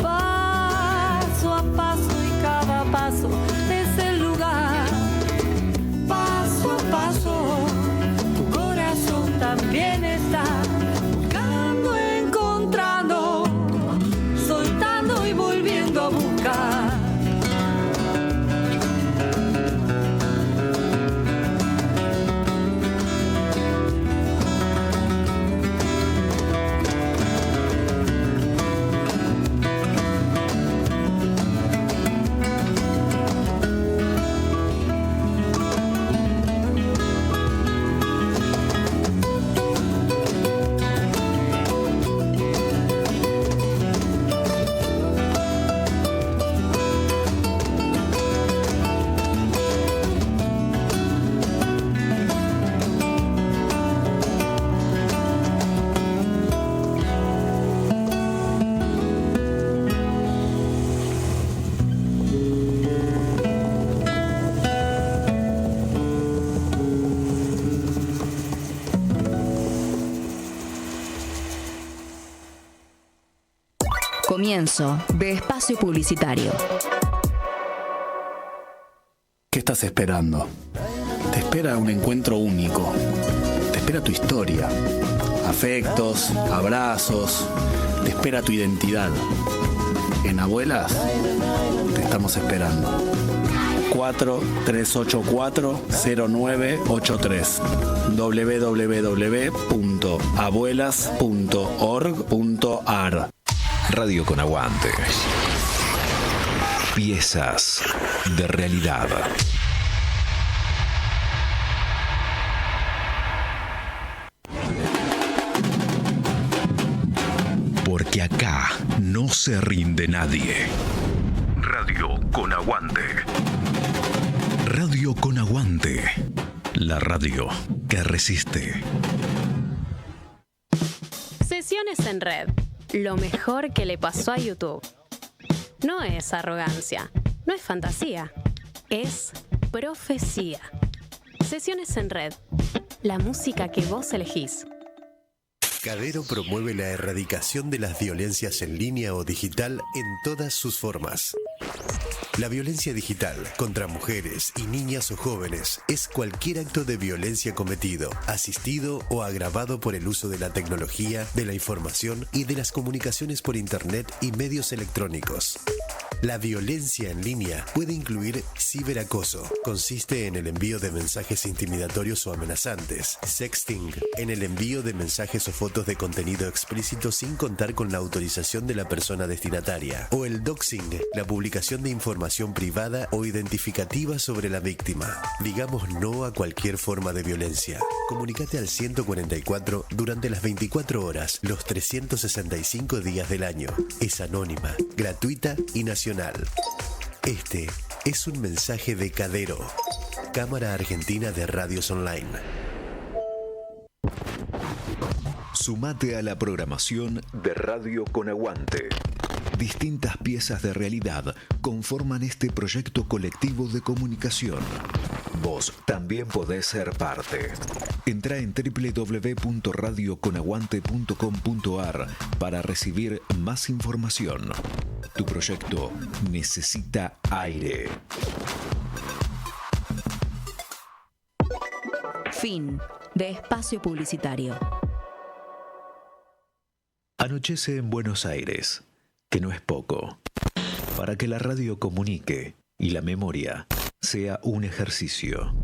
Paso a paso y cada paso es el lugar. Paso a paso, tu corazón también está buscando, encontrando, soltando y volviendo a buscar. Comienzo de espacio publicitario. ¿Qué estás esperando? Te espera un encuentro único. Te espera tu historia. Afectos, abrazos. Te espera tu identidad. En Abuelas te estamos esperando. 4384-0983 www.abuelas.org.ar. Radio con Aguante. Piezas de realidad. Porque acá no se rinde nadie. Radio con Aguante. Radio con Aguante. La radio que resiste. Sesiones en red. Lo mejor que le pasó a YouTube. No es arrogancia, no es fantasía, es profecía. Sesiones en red. La música que vos elegís. Cadero promueve la erradicación de las violencias en línea o digital en todas sus formas. La violencia digital contra mujeres y niñas o jóvenes es cualquier acto de violencia cometido, asistido o agravado por el uso de la tecnología, de la información y de las comunicaciones por Internet y medios electrónicos. La violencia en línea puede incluir ciberacoso, consiste en el envío de mensajes intimidatorios o amenazantes, sexting, en el envío de mensajes o fotos de contenido explícito sin contar con la autorización de la persona destinataria, o el doxing, la publicación de información privada o identificativa sobre la víctima. Digamos no a cualquier forma de violencia. Comunícate al 144 durante las 24 horas, los 365 días del año. Es anónima, gratuita y nacional. Este es un mensaje de Cadero, Cámara Argentina de Radios Online. Sumate a la programación de Radio con Aguante. Distintas piezas de realidad conforman este proyecto colectivo de comunicación. Vos también podés ser parte. Entrá en www.radioconaguante.com.ar para recibir más información. Tu proyecto necesita aire. Fin de espacio publicitario. Anochece en Buenos Aires, que no es poco, para que la radio comunique y la memoria sea un ejercicio.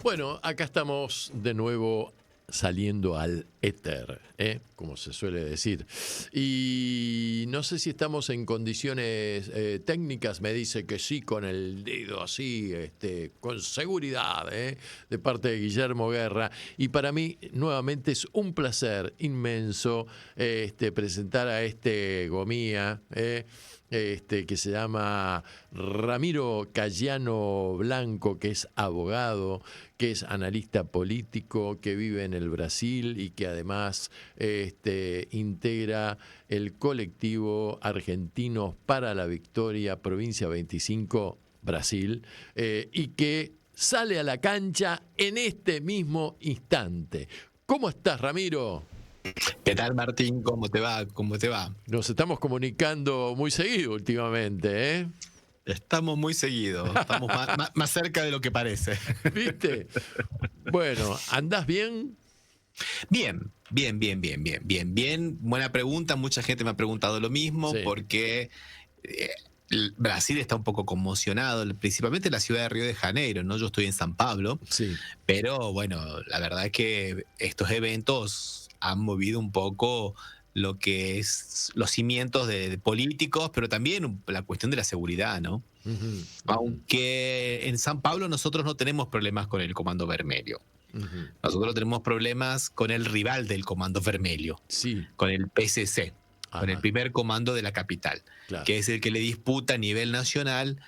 Bueno, acá estamos de nuevo saliendo al éter, como se suele decir. Y no sé si estamos en condiciones técnicas, me dice que sí, con el dedo así, con seguridad, de parte de Guillermo Guerra. Y para mí, nuevamente, es un placer inmenso presentar a Gomía, que se llama Ramiro Cayano Blanco, que es abogado, que es analista político, que vive en el Brasil y que además integra el colectivo Argentinos para la Victoria, provincia 25, Brasil, y que sale a la cancha en este mismo instante. ¿Cómo estás, Ramiro? ¿Qué tal, Martín? ¿Cómo te va? ¿Cómo te va? Nos estamos comunicando muy seguido últimamente, ¿eh? Estamos muy seguidos, estamos más cerca de lo que parece. ¿Viste? Bueno, ¿andás bien? Bien. Buena pregunta, mucha gente me ha preguntado lo mismo, sí. Porque Brasil está un poco conmocionado, principalmente la ciudad de Río de Janeiro, ¿no? Yo estoy en San Pablo, sí. Pero bueno, la verdad es que estos eventos han movido un poco lo que es los cimientos de políticos, pero también la cuestión de la seguridad, ¿no? Uh-huh. Aunque en San Pablo nosotros no tenemos problemas con el Comando Vermelho. Uh-huh. Nosotros tenemos problemas con el rival del Comando Vermelho, sí. Con el PCC, ajá, con el primer comando de la capital, claro, que es el que le disputa a nivel nacional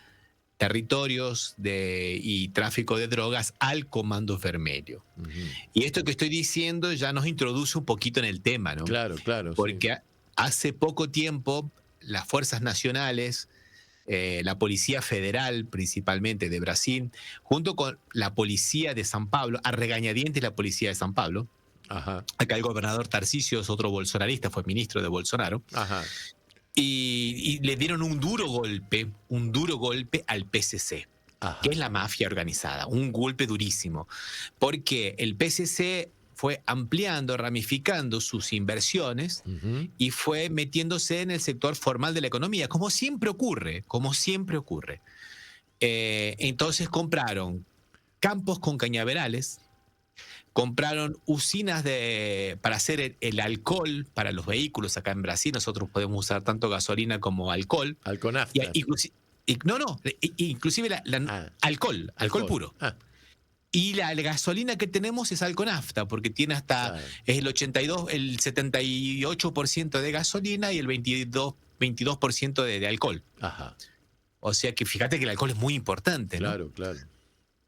territorios y tráfico de drogas al Comando Vermelho. Uh-huh. Y esto que estoy diciendo ya nos introduce un poquito en el tema, ¿no? Claro. Porque sí, hace poco tiempo las fuerzas nacionales, la Policía Federal principalmente de Brasil, junto con la Policía de San Pablo, a regañadientes la Policía de San Pablo, ajá, acá el gobernador Tarcísio es otro bolsonarista, fue ministro de Bolsonaro, ajá, y le dieron un duro golpe al PCC, ajá, que es la mafia organizada, un golpe durísimo, porque el PCC fue ampliando, ramificando sus inversiones, uh-huh, y fue metiéndose en el sector formal de la economía, como siempre ocurre. Entonces compraron campos con cañaverales, compraron usinas para hacer el alcohol para los vehículos. Acá en Brasil nosotros podemos usar tanto gasolina como alcohol. Alconafta. Inclusive alcohol puro. Ah. Y la gasolina que tenemos es alconafta, porque tiene hasta el 78% de gasolina y el 22% de alcohol. Ajá. O sea que fíjate que el alcohol es muy importante, ¿no? Claro.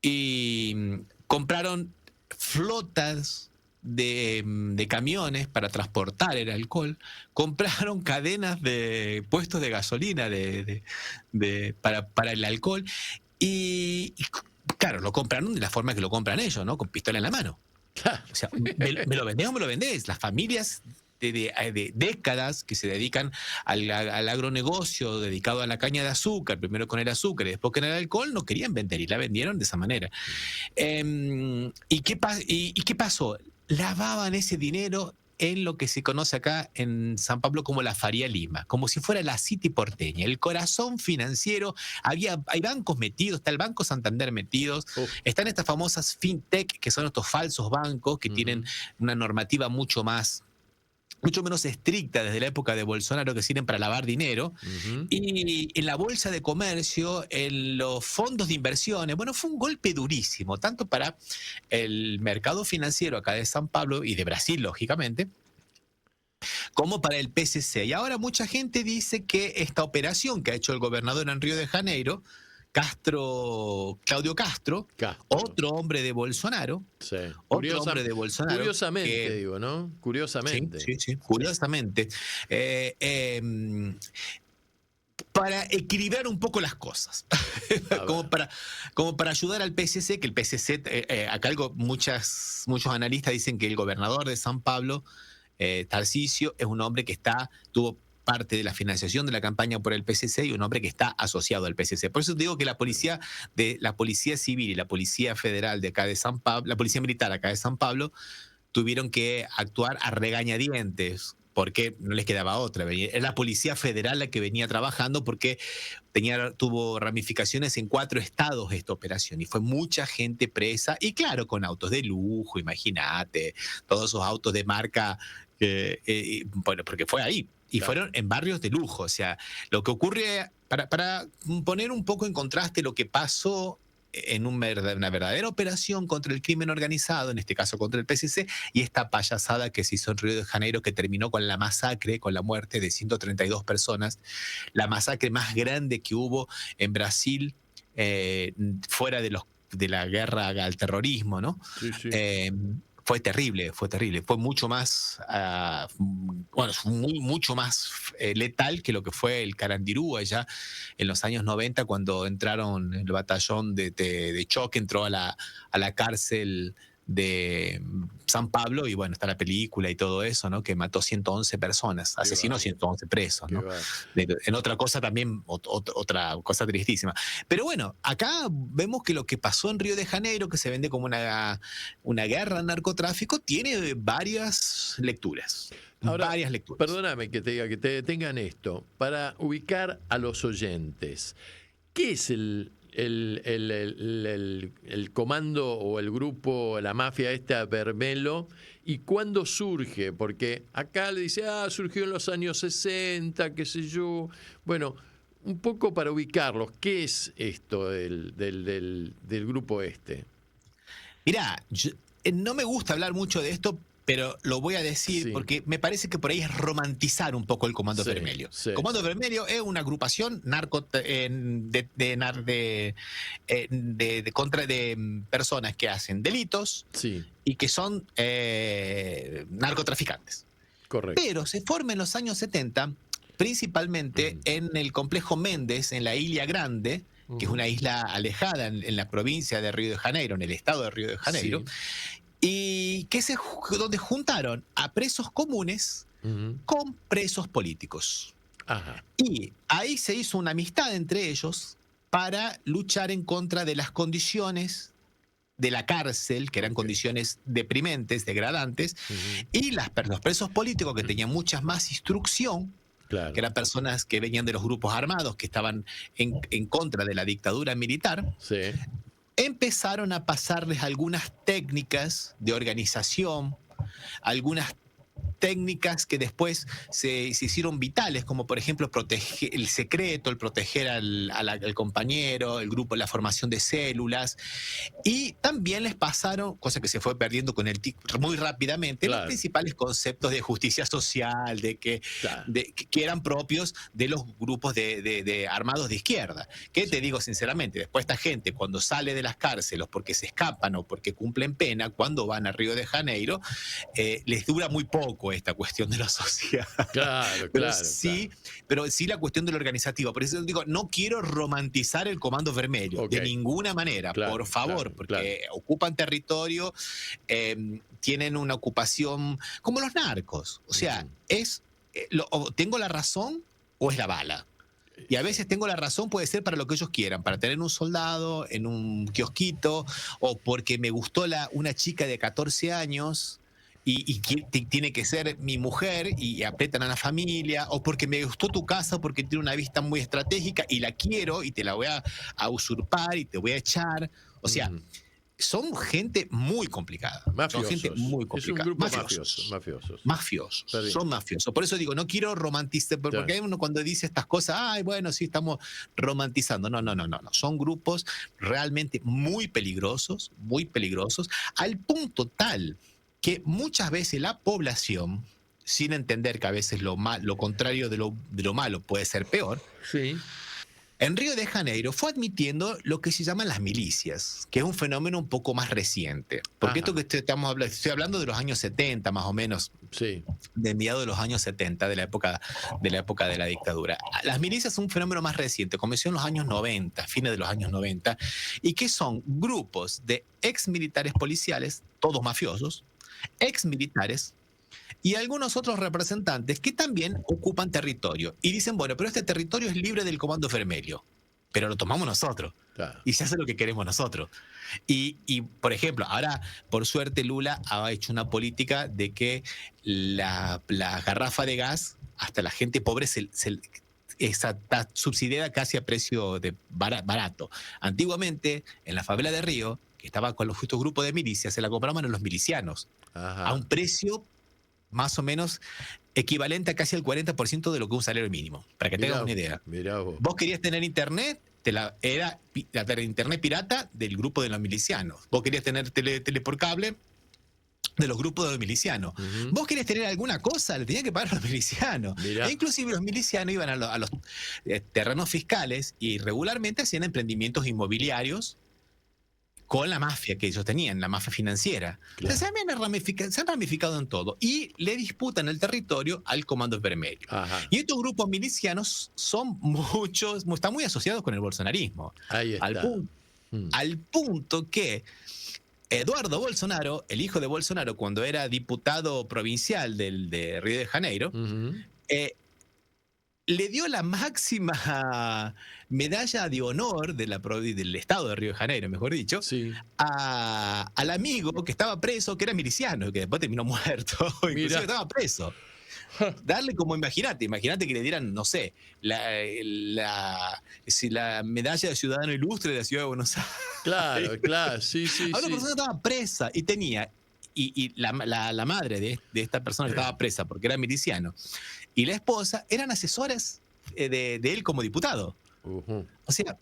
Y compraron flotas de camiones para transportar el alcohol, compraron cadenas de puestos de gasolina para el alcohol y claro, lo compraron de la forma que lo compran ellos, ¿no? Con pistola en la mano. O sea, ¿me lo vendés o me lo vendés? Las familias de décadas que se dedican al agronegocio dedicado a la caña de azúcar, primero con el azúcar y después con el alcohol, no querían vender y la vendieron de esa manera. ¿Y qué pasó? Lavaban ese dinero en lo que se conoce acá en San Pablo como la Faría Lima, como si fuera la City porteña, el corazón financiero. Hay bancos metidos, está el Banco Santander metidos, están estas famosas fintech, que son estos falsos bancos que, uh-huh, tienen una normativa mucho menos estricta desde la época de Bolsonaro, que sirven para lavar dinero, uh-huh, y en la bolsa de comercio, en los fondos de inversiones. Bueno, fue un golpe durísimo, tanto para el mercado financiero acá de San Pablo y de Brasil, lógicamente, como para el PCC. Y ahora mucha gente dice que esta operación que ha hecho el gobernador en Río de Janeiro, Claudio Castro, otro hombre de Bolsonaro. Sí. Curiosamente, digo, ¿no? Curiosamente. Sí, curiosamente. Para equilibrar un poco las cosas. como para ayudar al PCC, que el PCC, acá muchos analistas dicen que el gobernador de San Pablo, Tarcísio, es un hombre que tuvo parte de la financiación de la campaña por el PCC y un hombre que está asociado al PCC. Por eso digo que la policía civil y la policía federal de acá de San Pablo, la policía militar acá de San Pablo, tuvieron que actuar a regañadientes porque no les quedaba otra. Era la Policía Federal la que venía trabajando porque tuvo ramificaciones en 4 estados esta operación y fue mucha gente presa y claro, con autos de lujo, imagínate, todos esos autos de marca, bueno, porque fue ahí. Y claro, fueron en barrios de lujo. O sea, lo que ocurre, para poner un poco en contraste lo que pasó en una verdadera operación contra el crimen organizado, en este caso contra el PCC, y esta payasada que se hizo en Río de Janeiro, que terminó con la masacre, con la muerte de 132 personas, la masacre más grande que hubo en Brasil, fuera de de la guerra al terrorismo, ¿no? Sí, sí. Fue terrible, fue mucho más, mucho más letal que lo que fue el Carandirú allá en los años 90, cuando entraron el batallón de choque, entró a la cárcel de San Pablo, y bueno, está la película y todo eso, ¿no? Que mató 111 personas, asesinó 111 presos, ¿no? En otra cosa también, otra cosa tristísima. Pero bueno, acá vemos que lo que pasó en Río de Janeiro, que se vende como una guerra al narcotráfico, tiene varias lecturas. Ahora, varias lecturas. Perdóname que te diga, que te detengan esto, para ubicar a los oyentes. ¿Qué es el comando o el grupo, la mafia esta Vermelho, y cuándo surge? Porque acá le dice, surgió en los años 60, qué sé yo. Bueno, un poco para ubicarlos, ¿qué es esto del grupo este? Mirá, no me gusta hablar mucho de esto, pero lo voy a decir porque me parece que por ahí es romantizar un poco el Comando Vermelho. El Comando Vermelho es una agrupación contra de personas que hacen delitos y que son narcotraficantes. Correcto. Pero se forma en los años 70, principalmente en el complejo Méndez, en la Ilha Grande, que es una isla alejada en la provincia de Río de Janeiro, en el estado de Río de Janeiro. Y que donde juntaron a presos comunes con presos políticos. Ajá. Y ahí se hizo una amistad entre ellos para luchar en contra de las condiciones de la cárcel, que eran condiciones deprimentes, degradantes, y los presos políticos, que tenían mucha más instrucción, que eran personas que venían de los grupos armados, que estaban en contra de la dictadura militar. Empezaron a pasarles algunas técnicas de organización, algunas técnicas que después se hicieron vitales, como por ejemplo proteger el secreto, el proteger al compañero, el grupo, la formación de células, y también les pasaron, cosa que se fue perdiendo con el TIC muy rápidamente, los principales conceptos de justicia social, que eran propios de los grupos de armados de izquierda. Que te digo sinceramente, después esta gente cuando sale de las cárceles porque se escapan o porque cumplen pena, cuando van a Río de Janeiro, les dura muy poco esta cuestión de la sociedad. Pero sí la cuestión de lo organizativo. Por eso digo, no quiero romantizar el Comando Vermelho, de ninguna manera, por favor, porque ocupan territorio, tienen una ocupación como los narcos. O sea, ¿tengo la razón o es la bala? Y a veces tengo la razón, puede ser para lo que ellos quieran, para tener un soldado en un kiosquito, o porque me gustó una chica de 14 años y tiene que ser mi mujer y apretan a la familia, o porque me gustó tu casa porque tiene una vista muy estratégica y la quiero y te la voy a usurpar y te voy a echar. O sea, son gente muy complicada. Mafiosos. Son gente muy complicada. Es un grupo mafiosos. Son mafiosos. Por eso digo, no quiero romantizar, porque hay uno cuando dice estas cosas, bueno, sí, estamos romantizando. No. Son grupos realmente muy peligrosos, al punto tal que muchas veces la población, sin entender que a veces lo contrario de lo malo puede ser peor, en Río de Janeiro fue admitiendo lo que se llaman las milicias, que es un fenómeno un poco más reciente. Porque esto que estoy hablando de los años 70, más o menos, de mediados de los años 70, de la época de la dictadura. Las milicias son un fenómeno más reciente, comenzó en los años 90, fines de los años 90, y que son grupos de ex militares policiales, todos mafiosos, ex militares, y algunos otros representantes que también ocupan territorio. Y dicen, bueno, pero este territorio es libre del Comando Vermelho, pero lo tomamos nosotros. Y se hace lo que queremos nosotros. Y, por ejemplo, ahora, por suerte, Lula ha hecho una política de que la garrafa de gas, hasta la gente pobre, está subsidiada casi a precio barato. Antiguamente, en la favela de Río, que estaba con los justos grupos de milicias, se la compraban a los milicianos a un precio más o menos equivalente a casi el 40% de lo que es un salario mínimo, para que tengas una idea. Vos querías tener internet, era internet pirata del grupo de los milicianos. Vos querías tener tele por cable de los grupos de los milicianos. Vos querías tener alguna cosa, le tenías que pagar a los milicianos. E inclusive los milicianos iban a los terrenos fiscales y regularmente hacían emprendimientos inmobiliarios con la mafia que ellos tenían, la mafia financiera. Claro. Se han ramificado en todo y le disputan el territorio al Comando Vermelho. Ajá. Y estos grupos milicianos son muchos, están muy asociados con el bolsonarismo. Ahí está. Al punto que Eduardo Bolsonaro, el hijo de Bolsonaro, cuando era diputado provincial de Río de Janeiro, le dio la máxima medalla de honor del estado de Río de Janeiro, mejor dicho, sí, al amigo que estaba preso, que era miliciano, que después terminó muerto, inclusive estaba preso. Darle como, imagínate que le dieran, no sé, la medalla de ciudadano ilustre de la ciudad de Buenos Aires. Claro, sí. A una persona estaba presa y tenía, y la madre de esta persona que estaba presa porque era miliciano, y la esposa eran asesores de él como diputado. Uh-huh. O sea,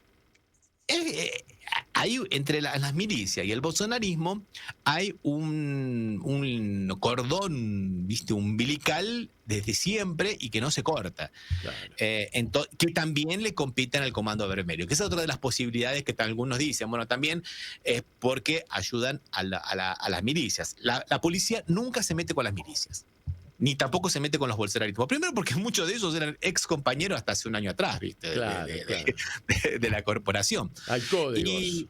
ahí entre las milicias y el bolsonarismo hay un cordón, ¿viste? Umbilical desde siempre y que no se corta. Claro. Que también le compiten al Comando Vermelho, que es otra de las posibilidades que algunos dicen. Bueno, también es porque ayudan a las milicias. La policía nunca se mete con las milicias, ni tampoco se mete con los bolsonaristas. Primero porque muchos de ellos eran ex compañeros hasta hace un año atrás, ¿viste? Claro. De la corporación. Hay códigos.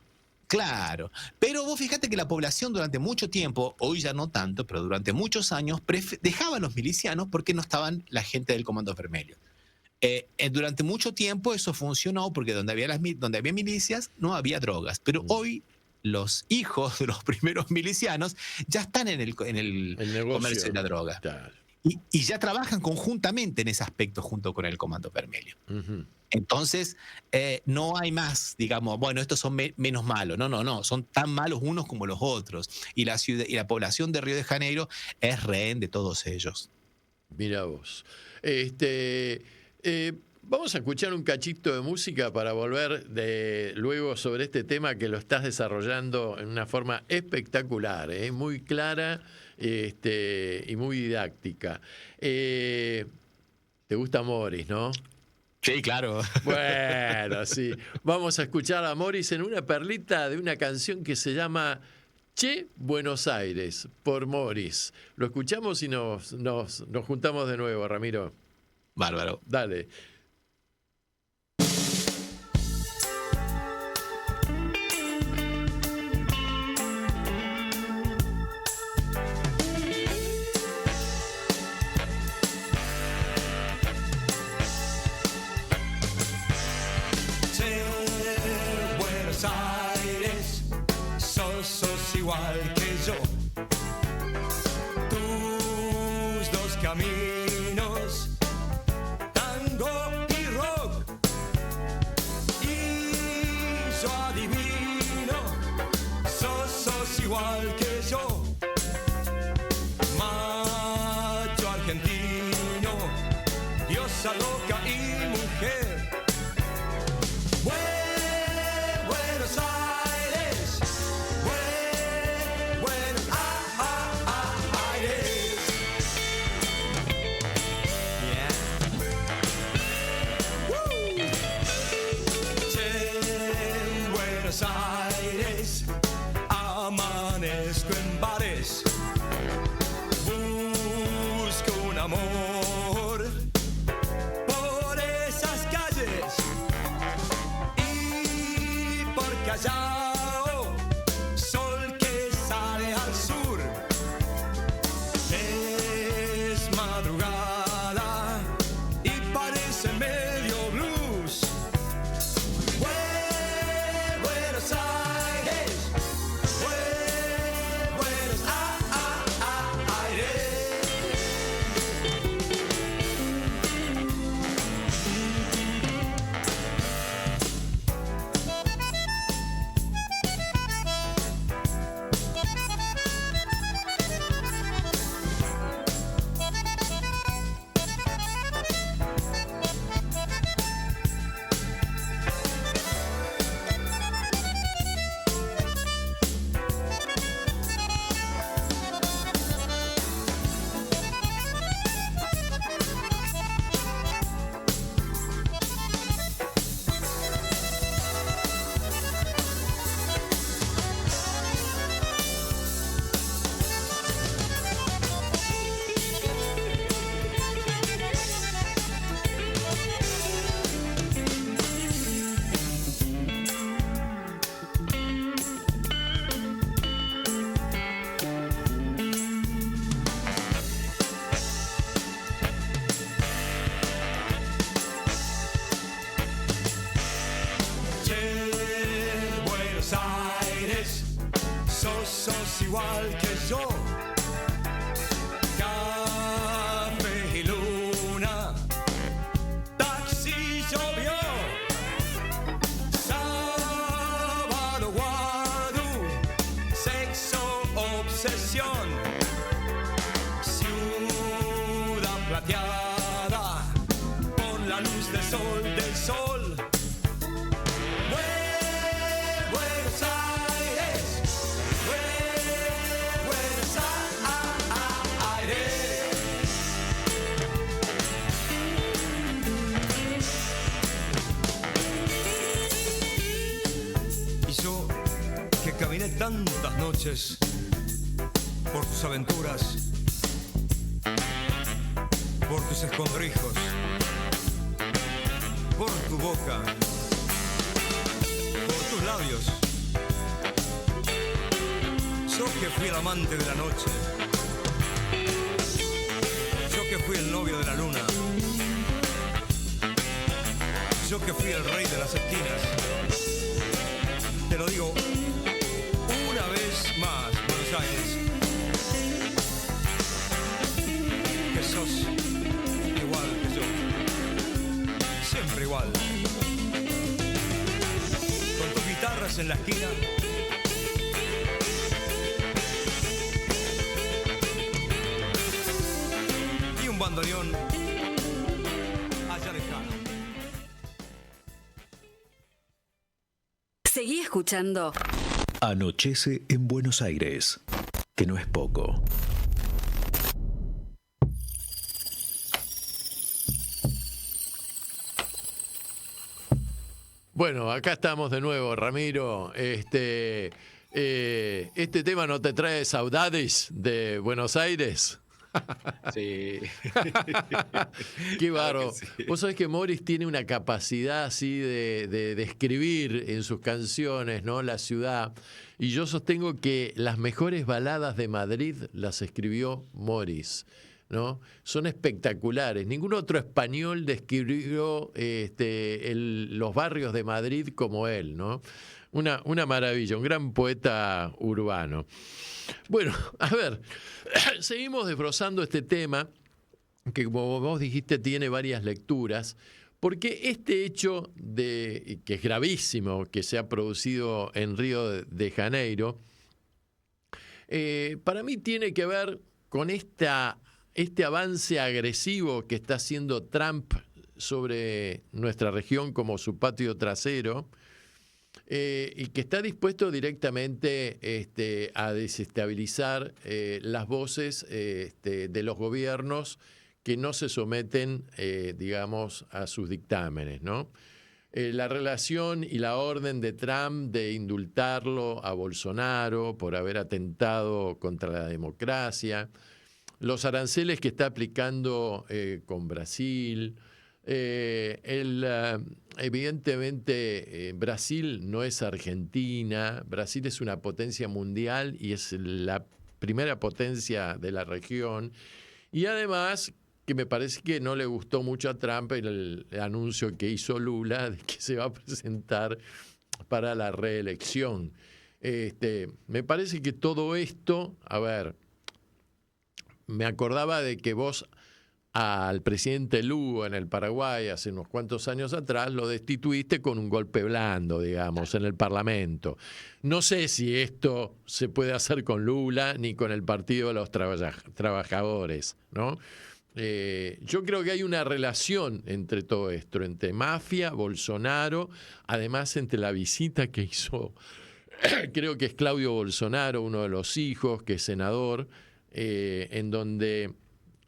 Claro, pero vos fíjate que la población durante mucho tiempo, hoy ya no tanto, pero durante muchos años dejaba a los milicianos porque no estaban la gente del Comando Vermelho. Durante mucho tiempo eso funcionó porque donde había milicias no había drogas, pero hoy los hijos de los primeros milicianos ya están en el comercio de la droga. Claro. Y ya trabajan conjuntamente en ese aspecto junto con el Comando Vermelho. Uh-huh. Entonces, no hay más, digamos, bueno, estos son menos malos. No, son tan malos unos como los otros. Y la ciudad y la población de Río de Janeiro es rehén de todos ellos. Mira vos. Vamos a escuchar un cachito de música para volver luego sobre este tema que lo estás desarrollando en una forma espectacular, muy clara y muy didáctica. ¿Te gusta Morris, no? Sí, claro. Bueno, sí. Vamos a escuchar a Morris en una perlita de una canción que se llama Che Buenos Aires, por Morris. Lo escuchamos y nos juntamos de nuevo, Ramiro. Bárbaro. Dale. Igual que yo, tus dos caminos, tango y rock, y yo adivino, sos igual que yo, macho argentino, diosa loca y mujer. Buenos Aires. Buenos Aires, amanezco en bares, busco un amor, igual que yo. Café y luna, taxi llovió, sábado guadu, sexo, obsesión, ciudad plateada, con la luz del sol, del sol. Buenos Aires, Buenos Aires. Y yo, que caminé tantas noches por tus aventuras, por tus escondrijos, por tu boca, por tus labios. Yo que fui el amante de la noche, yo que fui el novio de la luna, yo que fui el rey de las esquinas. Te lo digo una vez más, Buenos Aires, que sos igual que yo, siempre igual, con tus guitarras en la esquina, y un bandoneón allá lejano. Seguí escuchando. Anochece en Buenos Aires, que no es poco. Bueno, acá estamos de nuevo, Ramiro. Este tema no te trae saudades de Buenos Aires. Sí. Qué bárbaro. Sí. Vos sabés que Morris tiene una capacidad así de describir en sus canciones, ¿no?, la ciudad. Y yo sostengo que las mejores baladas de Madrid las escribió Morris, ¿no? Son espectaculares. Ningún otro español describió los barrios de Madrid como él, ¿no? Una maravilla, un gran poeta urbano. Bueno, a ver, seguimos desbrozando este tema que, como vos dijiste, tiene varias lecturas, porque este hecho que es gravísimo, que se ha producido en Río de Janeiro, para mí tiene que ver con este avance agresivo que está haciendo Trump sobre nuestra región como su patio trasero, y que está dispuesto directamente a desestabilizar las voces de los gobiernos que no se someten, digamos, a sus dictámenes, ¿no? La relación y la orden de Trump de indultarlo a Bolsonaro por haber atentado contra la democracia, los aranceles que está aplicando con Brasil. Evidentemente, Brasil no es Argentina. Brasil es una potencia mundial y es la primera potencia de la región. Y además, que me parece que no le gustó mucho a Trump el anuncio que hizo Lula de que se va a presentar para la reelección. Me parece que todo esto, a ver, me acordaba de que vos al presidente Lugo en el Paraguay hace unos cuantos años atrás lo destituiste con un golpe blando, digamos, en el Parlamento. No sé si esto se puede hacer con Lula ni con el Partido de los Trabajadores, ¿no? Yo creo que hay una relación entre todo esto, entre mafia, Bolsonaro, además entre la visita que hizo, creo que es Claudio Bolsonaro, uno de los hijos, que es senador, en donde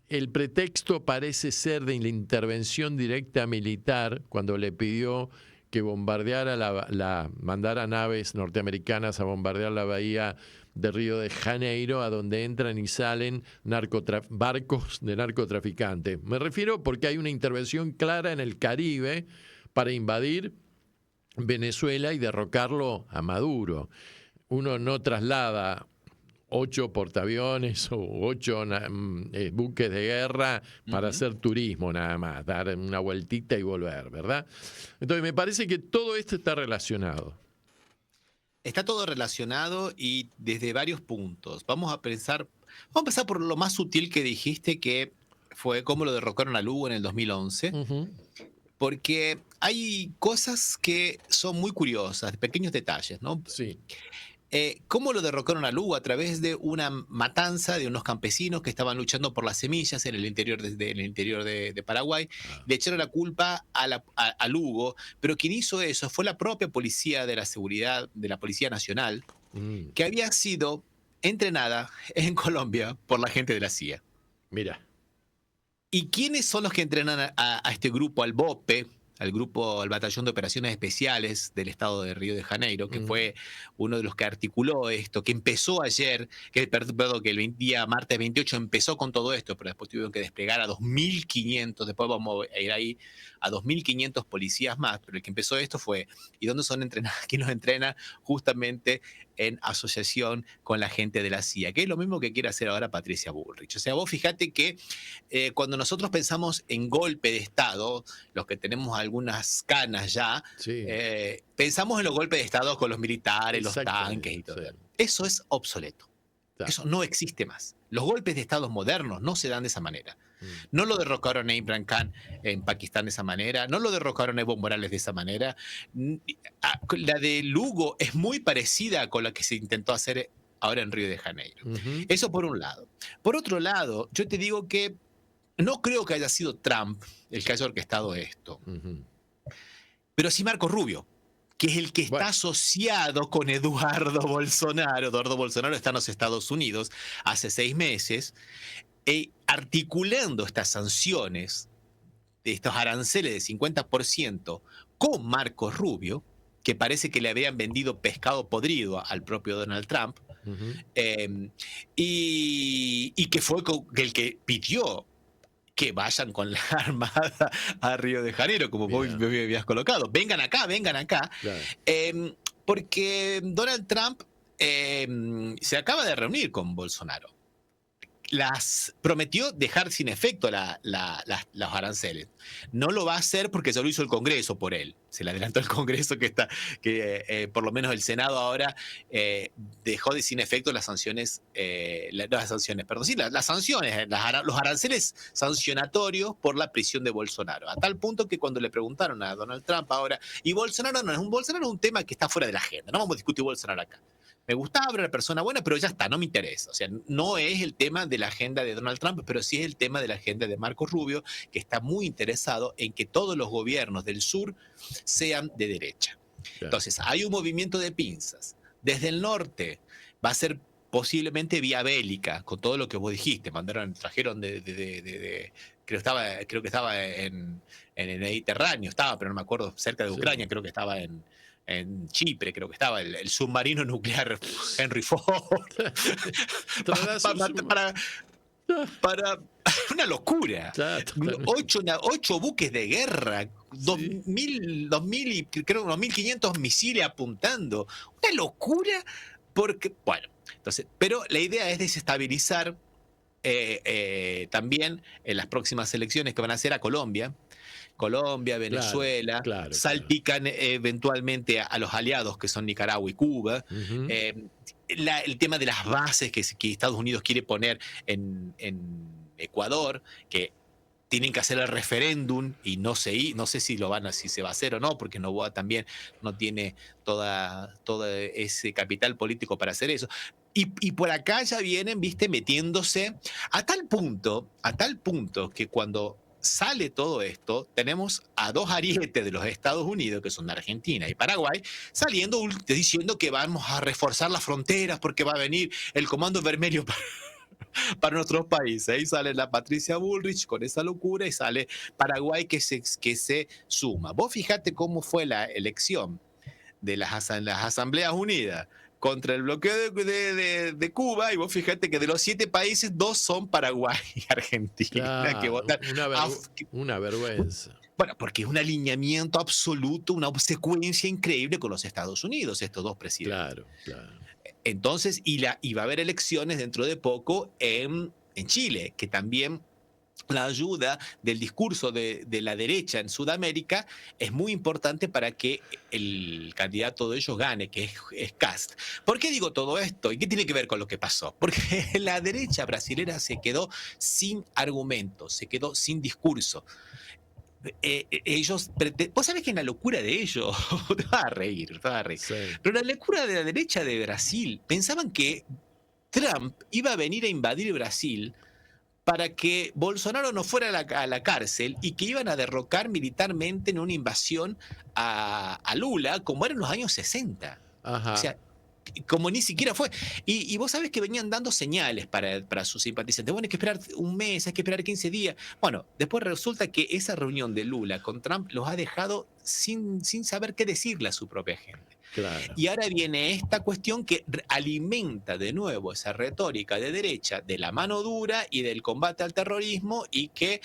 el pretexto parece ser de la intervención directa militar, cuando le pidió que bombardeara mandara naves norteamericanas a bombardear la bahía de Río de Janeiro, a donde entran y salen barcos de narcotraficantes. Me refiero porque hay una intervención clara en el Caribe para invadir Venezuela y derrocarlo a Maduro. Uno no traslada 8 portaaviones o 8 buques de guerra para hacer turismo nada más, dar una vueltita y volver, ¿verdad? Entonces me parece que todo esto está relacionado. Está todo relacionado y desde varios puntos. Vamos a empezar por lo más sutil que dijiste, que fue cómo lo derrocaron a Lugo en el 2011. Porque hay cosas que son muy curiosas, pequeños detalles, ¿no? Sí. ¿Cómo lo derrocaron a Lugo? A través de una matanza de unos campesinos que estaban luchando por las semillas en el interior de Paraguay. Le echaron la culpa a Lugo, pero quien hizo eso fue la propia policía de la seguridad, de la Policía Nacional, que había sido entrenada en Colombia por la gente de la CIA. Mira. ¿Y quiénes son los que entrenan a este grupo, al BOPE? Al Batallón de Operaciones Especiales del Estado de Río de Janeiro, que fue uno de los que articuló esto, que empezó ayer, que el día martes 28 empezó con todo esto, pero después tuvieron que desplegar a 2.500, después vamos a ir ahí a 2.500 policías más, pero el que empezó esto fue, ¿y dónde son entrenados? ¿Quién los entrena? Justamente en asociación con la gente de la CIA, que es lo mismo que quiere hacer ahora Patricia Bullrich. O sea, vos fíjate que cuando nosotros pensamos en golpe de Estado, los que tenemos algunas canas ya, pensamos en los golpes de Estado con los militares, los tanques y todo. Eso es obsoleto. Eso no existe más. Los golpes de Estado modernos no se dan de esa manera. No lo derrocaron a Imran Khan en Pakistán de esa manera, no lo derrocaron a Evo Morales de esa manera. La de Lugo es muy parecida con la que se intentó hacer ahora en Río de Janeiro. Eso por un lado. Por otro lado, yo te digo que no creo que haya sido Trump el que haya orquestado esto, pero sí Marco Rubio, que es el que está asociado con Eduardo Bolsonaro. Eduardo Bolsonaro está en los Estados Unidos hace 6 meses, articulando estas sanciones, estos aranceles de 50% con Marco Rubio, que parece que le habían vendido pescado podrido al propio Donald Trump, y que fue el que pidió que vayan con la armada a Río de Janeiro, como vos me habías colocado. Vengan acá. Claro. Porque Donald Trump se acaba de reunir con Bolsonaro. Prometió dejar sin efecto los aranceles. No lo va a hacer porque ya lo hizo el Congreso por él. Se le adelantó el Congreso que por lo menos el Senado ahora dejó sin efecto las sanciones, los aranceles sancionatorios por la prisión de Bolsonaro. A tal punto que cuando le preguntaron a Donald Trump ahora, y Bolsonaro es un tema que está fuera de la agenda, no vamos a discutir Bolsonaro acá. Me gustaba, era una persona buena, pero ya está, no me interesa. O sea, no es el tema de la agenda de Donald Trump, pero sí es el tema de la agenda de Marco Rubio, que está muy interesado en que todos los gobiernos del sur sean de derecha. Claro. Entonces, hay un movimiento de pinzas. Desde el norte va a ser posiblemente vía bélica, con todo lo que vos dijiste. Trajeron creo que estaba en el Mediterráneo, pero no me acuerdo, cerca de Ucrania, creo que estaba en Chipre, creo que estaba el submarino nuclear Henry Ford. para una locura. 8 buques de guerra, 2.000 y creo 2.500 misiles apuntando. Una locura, porque, bueno, entonces, pero la idea es desestabilizar también en las próximas elecciones que van a hacer a Colombia, Venezuela, salpican eventualmente a los aliados que son Nicaragua y Cuba. El tema de las bases que Estados Unidos quiere poner en Ecuador, que tienen que hacer el referéndum y no sé si si se va a hacer o no, porque Noboa también no tiene todo ese capital político para hacer eso. Y por acá ya vienen, metiéndose a tal punto que cuando sale todo esto, tenemos a 2 arietes de los Estados Unidos, que son Argentina y Paraguay, saliendo diciendo que vamos a reforzar las fronteras porque va a venir el Comando Vermelho para nuestros países. Ahí sale la Patricia Bullrich con esa locura y sale Paraguay que se suma. Vos fijate cómo fue la elección de las Asambleas Unidas contra el bloqueo de Cuba, y vos fíjate que de los 7 países, 2 son Paraguay y Argentina. Claro, que votan una vergüenza. Bueno, porque es un alineamiento absoluto, una secuencia increíble con los Estados Unidos, estos 2 presidentes. Claro. Entonces, y va a haber elecciones dentro de poco en Chile, que también la ayuda del discurso de la derecha en Sudamérica es muy importante para que el candidato de ellos gane, que es Kast. ¿Por qué digo todo esto? ¿Y qué tiene que ver con lo que pasó? Porque la derecha brasilera se quedó sin argumentos, se quedó sin discurso. Vos sabés que en la locura de ellos, te vas a reír, Sí. pero la locura de la derecha de Brasil, pensaban que Trump iba a venir a invadir Brasil para que Bolsonaro no fuera a la cárcel y que iban a derrocar militarmente en una invasión a Lula, como era en los años 60. Ajá. O sea, como ni siquiera fue. Y vos sabés que venían dando señales para sus simpatizantes. Bueno, hay que esperar un mes, hay que esperar 15 días. Bueno, después resulta que esa reunión de Lula con Trump los ha dejado sin saber qué decirle a su propia gente. Claro. Y ahora viene esta cuestión que alimenta de nuevo esa retórica de derecha de la mano dura y del combate al terrorismo, y que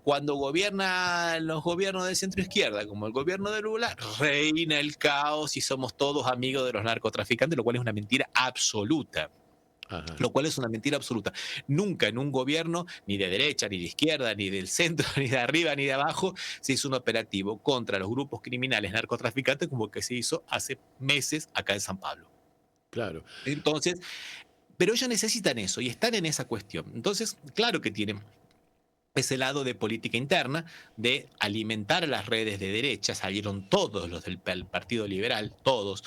cuando gobiernan los gobiernos de centro izquierda, como el gobierno de Lula, reina el caos y somos todos amigos de los narcotraficantes, lo cual es una mentira absoluta. Ajá. Lo cual es una mentira absoluta. Nunca en un gobierno, ni de derecha, ni de izquierda, ni del centro, ni de arriba, ni de abajo, se hizo un operativo contra los grupos criminales narcotraficantes como el que se hizo hace meses acá en San Pablo. Claro. Entonces, pero ellos necesitan eso y están en esa cuestión. Entonces, claro que tienen ese lado de política interna, de alimentar a las redes de derecha. Salieron todos los del Partido Liberal, todos,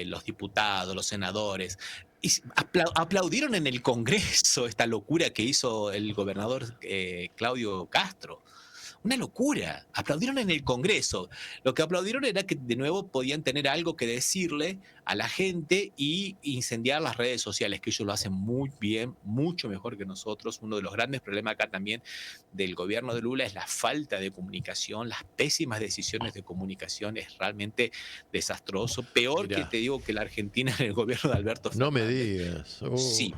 los diputados, los senadores, y aplaudieron en el Congreso esta locura que hizo el gobernador Claudio Castro. Una locura. Aplaudieron en el Congreso. Lo que aplaudieron era que de nuevo podían tener algo que decirle a la gente y incendiar las redes sociales, que ellos lo hacen muy bien, mucho mejor que nosotros. Uno de los grandes problemas acá también del gobierno de Lula es la falta de comunicación, las pésimas decisiones de comunicación. Es realmente desastroso. Peor Mirá. que te digo que la Argentina en el gobierno de Alberto Fernández. No me digas. Sí.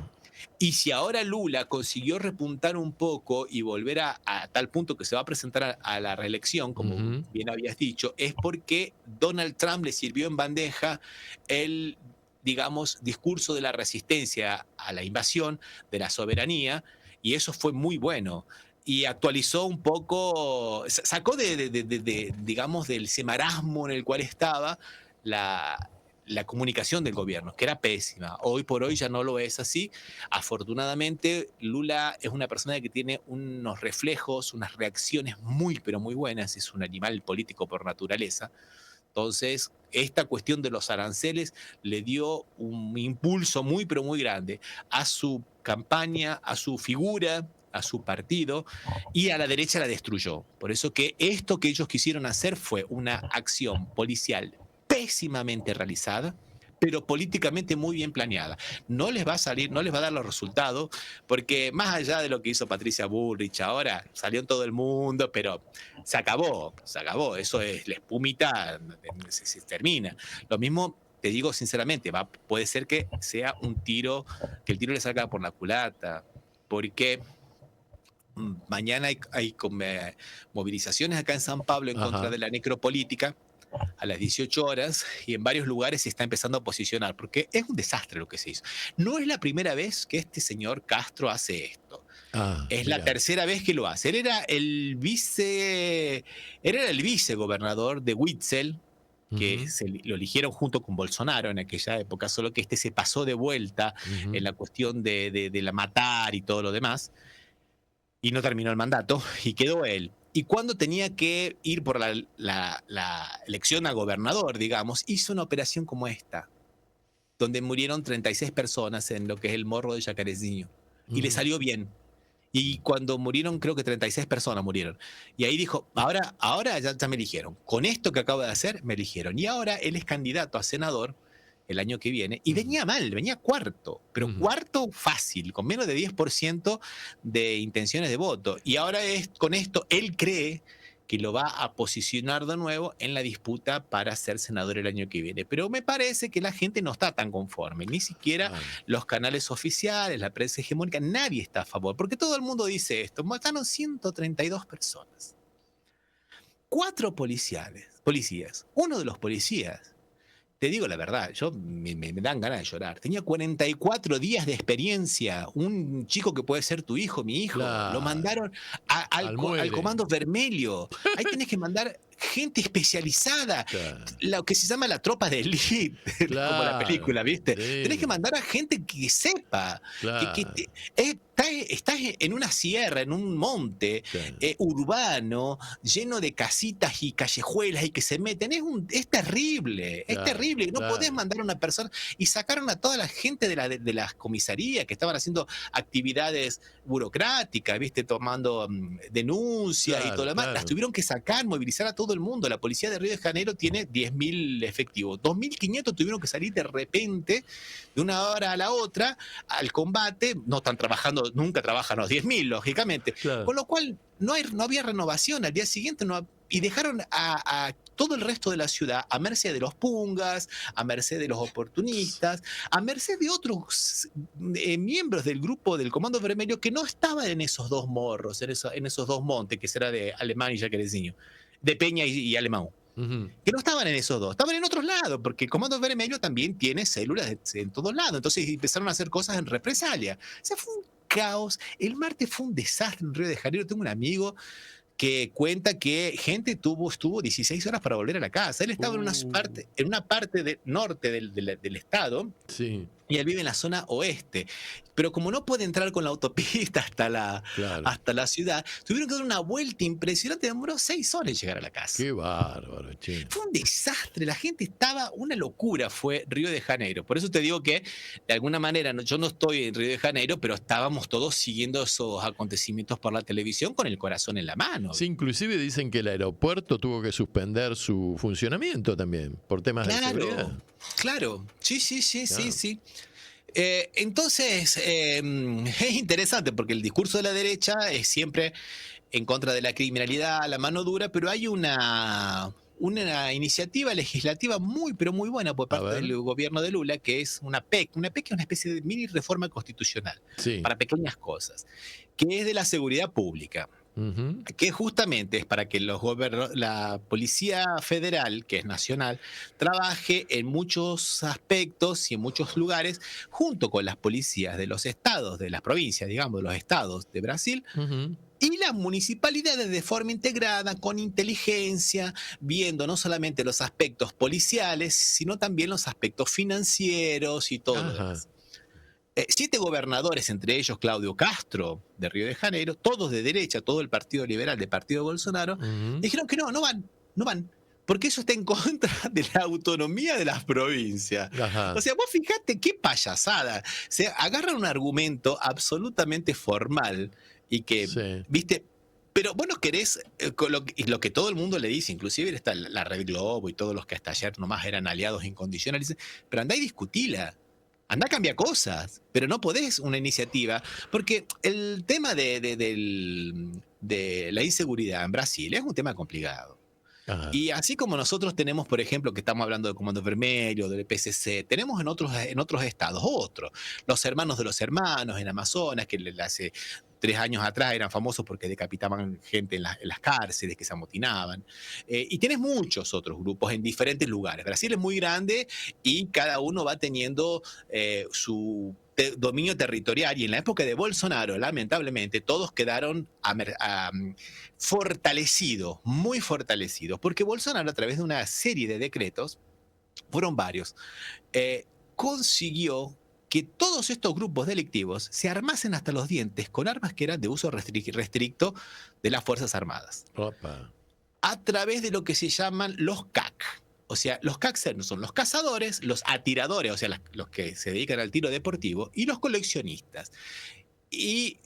Y si ahora Lula consiguió repuntar un poco y volver a tal punto que se va a presentar a la reelección, como bien habías dicho, es porque Donald Trump le sirvió en bandeja el, digamos, discurso de la resistencia a la invasión, de la soberanía, y eso fue muy bueno. Y actualizó un poco, sacó digamos, del ese marasmo en el cual estaba la comunicación del gobierno, que era pésima. Hoy por hoy ya no lo es así. Afortunadamente, Lula es una persona que tiene unos reflejos, unas reacciones muy, pero muy buenas. Es un animal político por naturaleza. Entonces, esta cuestión de los aranceles le dio un impulso muy, pero muy grande a su campaña, a su figura, a su partido, y a la derecha la destruyó. Por eso que esto que ellos quisieron hacer fue una acción policial pésimamente realizada, pero políticamente muy bien planeada. No les va a salir, no les va a dar los resultados, porque más allá de lo que hizo Patricia Bullrich ahora, salió en todo el mundo, pero se acabó, eso es la espumita, se termina. Lo mismo, te digo sinceramente, puede ser que sea un tiro, que el tiro le salga por la culata, porque mañana hay movilizaciones acá en San Pablo en contra de la necropolítica, a las 18 horas, y en varios lugares se está empezando a posicionar, porque es un desastre lo que se hizo. No es la primera vez que este señor Castro hace esto. Es la tercera vez que lo hace. Él era el vicegobernador de Witzel, que lo eligieron junto con Bolsonaro en aquella época, solo que se pasó de vuelta en la cuestión de la matar y todo lo demás, y no terminó el mandato, y quedó él. Y cuando tenía que ir por la elección a gobernador, digamos, hizo una operación como esta, donde murieron 36 personas en lo que es el Morro de Yacareciño. Y le salió bien. Y cuando murieron, creo que 36 personas murieron. Y ahí dijo, ahora ya me eligieron. Con esto que acabo de hacer, me eligieron. Y ahora él es candidato a senador el año que viene, y venía mal, venía cuarto, pero cuarto fácil, con menos de 10% de intenciones de voto. Y ahora con esto, él cree que lo va a posicionar de nuevo en la disputa para ser senador el año que viene. Pero me parece que la gente no está tan conforme, ni siquiera los canales oficiales, la prensa hegemónica, nadie está a favor, porque todo el mundo dice esto. Mataron 132 personas. 4 policías, uno de los policías te digo la verdad, me dan ganas de llorar. Tenía 44 días de experiencia. Un chico que puede ser tu hijo, mi hijo. Claro. Lo mandaron al Comando Vermelho. Ahí tenés que mandar gente especializada. Claro. Lo que se llama la tropa de élite, como la película, ¿viste? Sí. Tenés que mandar a gente que sepa. Claro. Estás en una sierra, en un monte urbano, lleno de casitas y callejuelas y que se meten. Es terrible, es terrible. No podés mandar a una persona. Y sacaron a toda la gente de las comisarías que estaban haciendo actividades burocráticas, ¿viste? Tomando denuncias y todo lo demás. Las tuvieron que sacar, movilizar a todo el mundo. La policía de Río de Janeiro tiene 10.000 efectivos. 2.500 tuvieron que salir de repente, de una hora a la otra, al combate. No están trabajando, nunca trabajan los 10.000, lógicamente. Claro. Con lo cual no había renovación. Al día siguiente y dejaron a todo el resto de la ciudad a merced de los pungas, a merced de los oportunistas, a merced de otros miembros del grupo del Comando Vermelho que no estaban en esos dos morros, en esos dos montes, que será de Alemán y Jaquerezinho, de Peña y Alemán. Que no estaban en esos dos, estaban en otros lados, porque el Comando Vermelho también tiene células en todos lados, entonces empezaron a hacer cosas en represalia. O sea, fue un caos. El martes fue un desastre en Río de Janeiro. Tengo un amigo que cuenta que gente estuvo 16 horas para volver a la casa. Él estaba en una parte del norte del estado. Sí. Y él vive en la zona oeste. Pero como no puede entrar con la autopista hasta la ciudad, tuvieron que dar una vuelta impresionante. Demoró 6 horas en llegar a la casa. Qué bárbaro, che. Fue un desastre. La gente estaba, una locura fue Río de Janeiro. Por eso te digo que, de alguna manera, yo no estoy en Río de Janeiro, pero estábamos todos siguiendo esos acontecimientos por la televisión con el corazón en la mano. Sí, inclusive dicen que el aeropuerto tuvo que suspender su funcionamiento también, por temas de seguridad. Claro, sí. Entonces, es interesante porque el discurso de la derecha es siempre en contra de la criminalidad, la mano dura, pero hay una iniciativa legislativa muy, pero muy buena por parte del gobierno de Lula, que es una PEC. Una PEC es una especie de mini reforma constitucional para pequeñas cosas, que es de la seguridad pública. Que justamente es para que la Policía Federal, que es nacional, trabaje en muchos aspectos y en muchos lugares junto con las policías de los estados, de las provincias, digamos, de los estados de Brasil, y las municipalidades de forma integrada, con inteligencia, viendo no solamente los aspectos policiales, sino también los aspectos financieros y todo lo demás. 7 gobernadores, entre ellos Claudio Castro, de Río de Janeiro, todos de derecha, todo el Partido Liberal del Partido Bolsonaro, dijeron que no van, porque eso está en contra de la autonomía de las provincias. O sea, vos fijate qué payasada. O sea, agarran un argumento absolutamente formal y que, viste, pero vos no querés, lo que todo el mundo le dice, inclusive está la Red Globo y todos los que hasta ayer nomás eran aliados incondicionales, dicen, pero andá y discutila. Andá a cambiar cosas, pero no podés una iniciativa, porque el tema de la inseguridad en Brasil es un tema complicado. Y así como nosotros tenemos, por ejemplo, que estamos hablando del Comando Vermelho, del PCC, tenemos en otros estados los hermanos de los hermanos en Amazonas, que hace 3 años atrás eran famosos porque decapitaban gente en las cárceles, que se amotinaban. Y tienes muchos otros grupos en diferentes lugares. Brasil es muy grande y cada uno va teniendo su dominio territorial. Y en la época de Bolsonaro, lamentablemente, todos quedaron fortalecidos, muy fortalecidos, porque Bolsonaro, a través de una serie de decretos, fueron varios, consiguió que todos estos grupos delictivos se armasen hasta los dientes con armas que eran de uso restricto de las Fuerzas Armadas. A través de lo que se llaman los CAC. O sea, los CAC son los cazadores, los atiradores, o sea, los que se dedican al tiro deportivo, y los coleccionistas. Y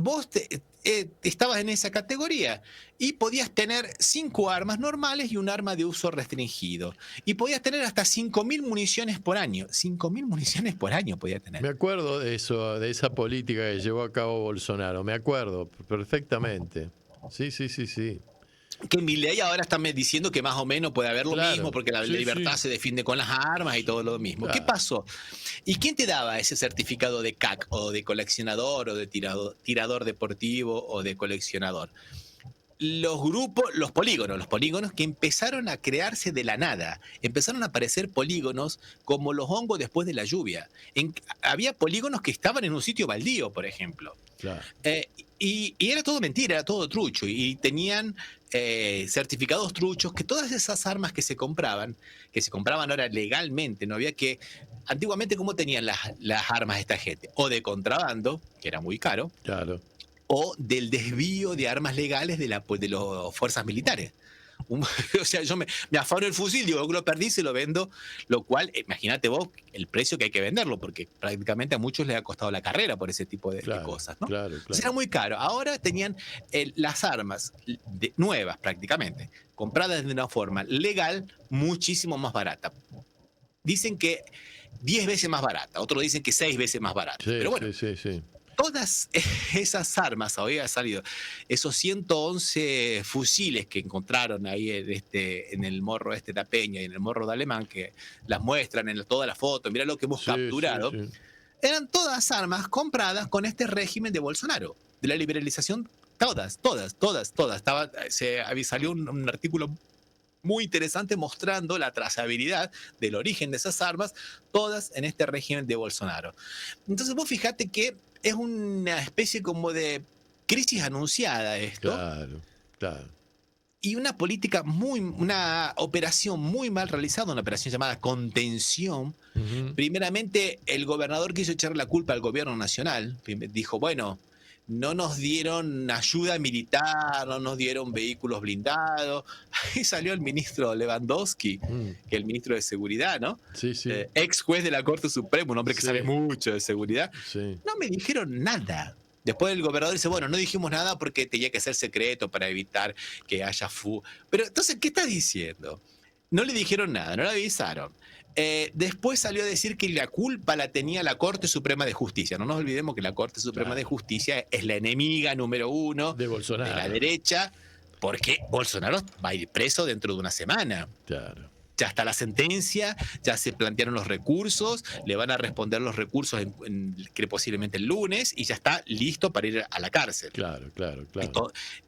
vos estabas en esa categoría y podías tener 5 armas normales y un arma de uso restringido. Y podías tener hasta 5.000 municiones por año. 5.000 municiones por año podías tener. Me acuerdo de eso, de esa política que llevó a cabo Bolsonaro. Me acuerdo perfectamente. Sí. Que Milei ahora está diciendo que más o menos puede haber lo mismo, porque la libertad se defiende con las armas y todo lo mismo. ¿Qué pasó? ¿Y quién te daba ese certificado de CAC, o de coleccionador, o de tirador deportivo, o de coleccionador? los grupos, los polígonos que empezaron a crearse de la nada. Empezaron a aparecer polígonos como los hongos después de la lluvia. Había polígonos que estaban en un sitio baldío, por ejemplo. Claro. Y era todo mentira, era todo trucho. Y tenían certificados truchos, que todas esas armas que se compraban ahora legalmente, no había que... Antiguamente, ¿cómo tenían las armas esta gente? O de contrabando, que era muy caro. Claro. O del desvío de armas legales de las fuerzas militares. O sea, yo me afano el fusil, digo, lo perdí, se lo vendo, lo cual, imagínate vos el precio que hay que venderlo, porque prácticamente a muchos les ha costado la carrera por ese tipo de cosas, ¿no? Claro. Entonces era muy caro. Ahora tenían las armas nuevas prácticamente, compradas de una forma legal, muchísimo más barata. Dicen que 10 veces más barata, otros dicen que 6 veces más barata. Sí, pero bueno, sí. Todas esas armas, hoy ha salido, esos 111 fusiles que encontraron ahí en el morro de Peña y en el morro de Alemán, que las muestran en toda la foto, mirá lo que hemos capturado, eran todas armas compradas con este régimen de Bolsonaro, de la liberalización, todas. Salió un artículo muy interesante mostrando la trazabilidad del origen de esas armas, todas en este régimen de Bolsonaro. Entonces vos fijate que es una especie como de crisis anunciada esto. Claro. Y una una operación muy mal realizada, una operación llamada contención. Primeramente, el gobernador quiso echarle la culpa al gobierno nacional. Dijo, bueno, no nos dieron ayuda militar, no nos dieron vehículos blindados. Ahí salió el ministro Lewandowski, que es el ministro de Seguridad, ¿no? Sí. Ex juez de la Corte Suprema, un hombre que sabe mucho de seguridad. Sí. No me dijeron nada. Después el gobernador dice, bueno, no dijimos nada porque tenía que ser secreto para evitar que haya Pero entonces, ¿qué está diciendo? No le dijeron nada, no le avisaron. Después salió a decir que la culpa la tenía la Corte Suprema de Justicia. No nos olvidemos que la Corte Suprema de Justicia es la enemiga número 1 de Bolsonaro, de la derecha, porque Bolsonaro va a ir preso dentro de una semana. Claro. Ya está la sentencia, ya se plantearon los recursos, le van a responder los recursos que posiblemente el lunes, y ya está listo para ir a la cárcel. Claro.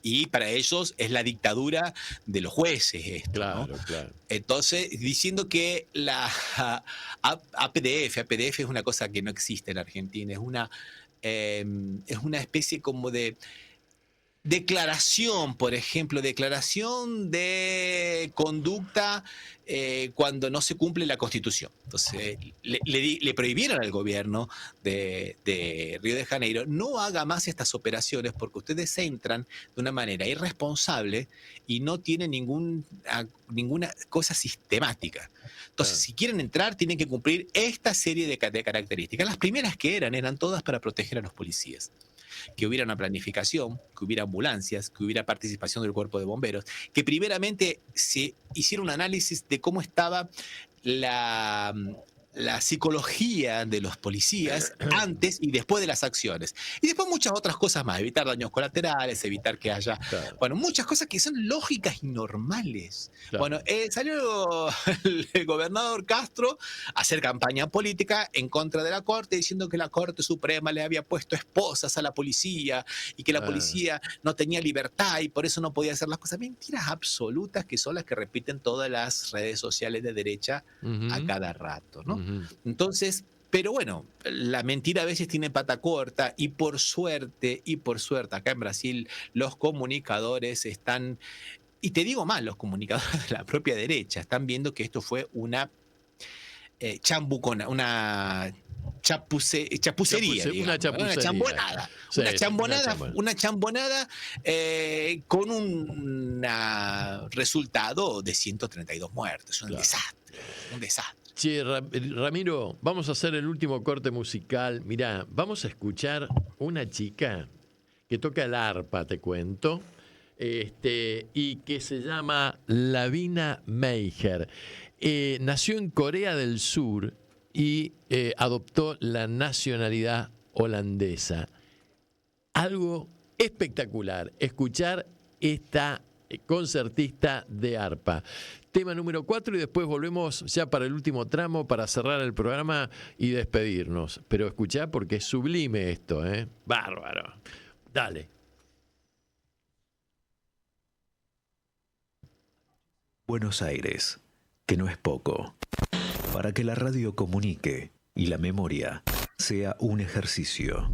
Y para ellos es la dictadura de los jueces esto, claro. Entonces, diciendo que la APDF es una cosa que no existe en Argentina, es una especie como de declaración, por ejemplo, declaración de conducta cuando no se cumple la Constitución. Entonces, le prohibieron al gobierno de Río de Janeiro, no haga más estas operaciones porque ustedes entran de una manera irresponsable y no tienen ninguna cosa sistemática. Entonces, si quieren entrar, tienen que cumplir esta serie de características. Las primeras que eran todas para proteger a los policías. Que hubiera una planificación, que hubiera ambulancias, que hubiera participación del cuerpo de bomberos, que primeramente se hiciera un análisis de cómo estaba la psicología de los policías antes y después de las acciones. Y después muchas otras cosas más, evitar daños colaterales, evitar que haya... Claro. Bueno, muchas cosas que son lógicas y normales. Claro. Bueno, salió el gobernador Castro a hacer campaña política en contra de la Corte, diciendo que la Corte Suprema le había puesto esposas a la policía y que la policía no tenía libertad y por eso no podía hacer las cosas. Mentiras absolutas que son las que repiten todas las redes sociales de derecha a cada rato, ¿no? Entonces, pero bueno, la mentira a veces tiene pata corta y por suerte, acá en Brasil los comunicadores están, y te digo más, los comunicadores de la propia derecha están viendo que esto fue una chapucería, una chambonada. Sí, una chambonada con un resultado de 132 muertos. Un desastre. Che, Ramiro, vamos a hacer el último corte musical. Mirá, vamos a escuchar una chica que toca el arpa, te cuento, y que se llama Lavina Meijer. Nació en Corea del Sur y adoptó la nacionalidad holandesa. Algo espectacular, escuchar esta concertista de arpa. Tema número 4 y después volvemos ya para el último tramo para cerrar el programa y despedirnos. Pero escuchá porque es sublime esto, ¿eh? Bárbaro. Dale. Buenos Aires, que no es poco. Para que la radio comunique y la memoria sea un ejercicio.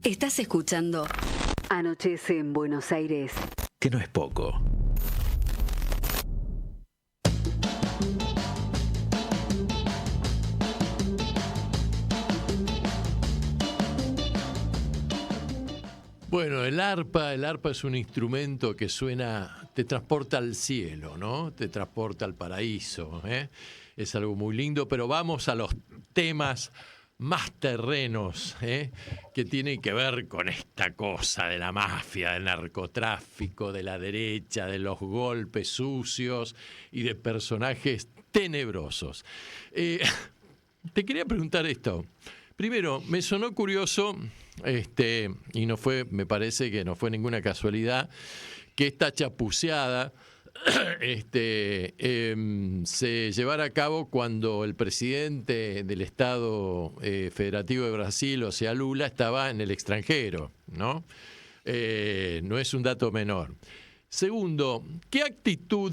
Estás escuchando Anochece en Buenos Aires. Que no es poco. Bueno, el arpa es un instrumento que suena, te transporta al cielo, ¿no? Te transporta al paraíso, ¿eh? Es algo muy lindo, pero vamos a los temas más terrenos, ¿eh? Que tienen que ver con esta cosa de la mafia, del narcotráfico, de la derecha, de los golpes sucios y de personajes tenebrosos. Te quería preguntar esto. Primero, me sonó curioso, y no fue, me parece que no fue ninguna casualidad, que esta chapuceada se llevara a cabo cuando el presidente del Estado Federativo de Brasil, o sea, Lula, estaba en el extranjero, ¿no? No es un dato menor. Segundo, ¿qué actitud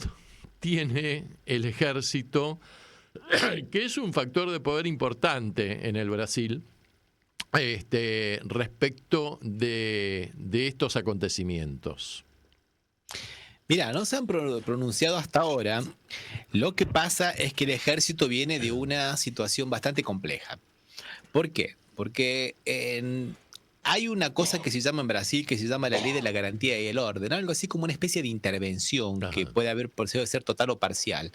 tiene el ejército, que es un factor de poder importante en el Brasil, respecto de estos acontecimientos? Mira, no se han pronunciado hasta ahora. Lo que pasa es que el ejército viene de una situación bastante compleja. ¿Por qué? Porque hay una cosa que se llama en Brasil, que se llama la ley de la garantía y el orden, algo así como una especie de intervención. Ajá. Que puede haber por ser total o parcial,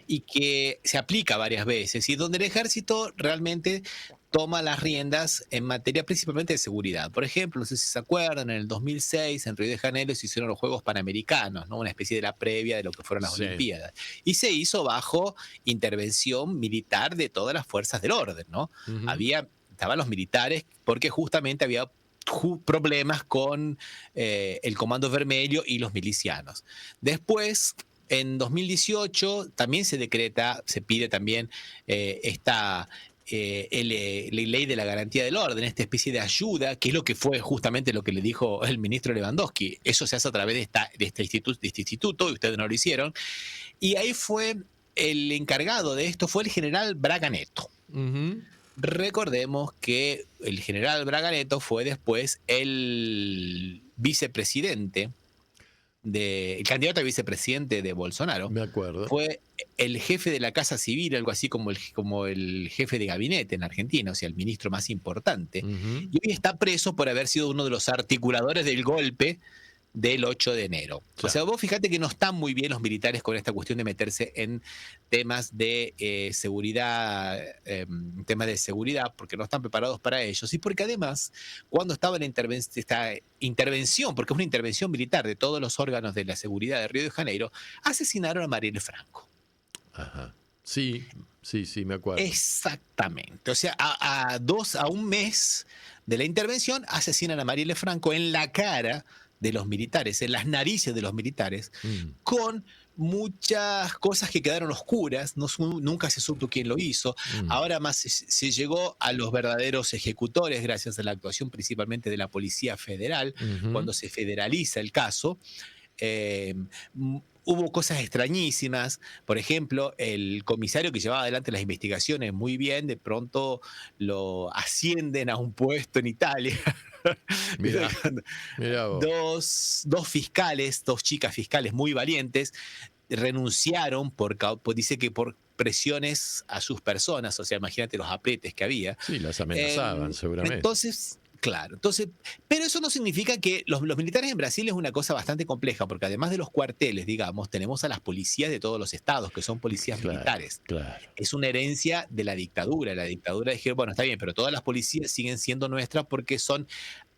y que se aplica varias veces, y donde el ejército realmente toma las riendas en materia principalmente de seguridad. Por ejemplo, no sé si se acuerdan, en el 2006 en Río de Janeiro se hicieron los Juegos Panamericanos, ¿no? Una especie de la previa de lo que fueron las Olimpiadas. Y se hizo bajo intervención militar de todas las fuerzas del orden, ¿no? Estaban los militares porque justamente había problemas con el Comando Vermelho y los milicianos. Después, en 2018, también se pide también la ley de la garantía del orden, esta especie de ayuda, que es lo que fue justamente lo que le dijo el ministro Lewandowski. Eso se hace a través de este instituto, y ustedes no lo hicieron. Y ahí fue el encargado de esto, fue el general Braga Neto. Recordemos que el general Braga Neto fue después el vicepresidente, el candidato a vicepresidente de Bolsonaro. Me acuerdo. Fue el jefe de la Casa Civil, algo así como el jefe de gabinete en Argentina, o sea, el ministro más importante. Y hoy está preso por haber sido uno de los articuladores del golpe del 8 de enero. Claro. O sea, vos fíjate que no están muy bien los militares con esta cuestión de meterse en temas de seguridad, porque no están preparados para ellos, y porque además, cuando estaba en esta intervención, porque es una intervención militar de todos los órganos de la seguridad de Río de Janeiro, asesinaron a Marielle Franco. Ajá. Sí, me acuerdo. Exactamente. O sea, a un mes de la intervención, asesinan a Marielle Franco en la cara de los militares, en las narices de los militares, con muchas cosas que quedaron oscuras, nunca se supo quién lo hizo. Ahora más se llegó a los verdaderos ejecutores gracias a la actuación principalmente de la Policía Federal, cuando se federaliza el caso. Hubo cosas extrañísimas, por ejemplo, el comisario que llevaba adelante las investigaciones muy bien, de pronto lo ascienden a un puesto en Italia. Mirá vos. Dos fiscales, dos chicas fiscales muy valientes, renunciaron dice que por presiones a sus personas, o sea, imagínate los apretes que había. Sí, las amenazaban seguramente. Entonces, pero eso no significa que los militares en Brasil es una cosa bastante compleja, porque además de los cuarteles, digamos, tenemos a las policías de todos los estados, que son policías militares. Claro. Es una herencia de la dictadura. La dictadura dijeron, bueno, está bien, pero todas las policías siguen siendo nuestras porque son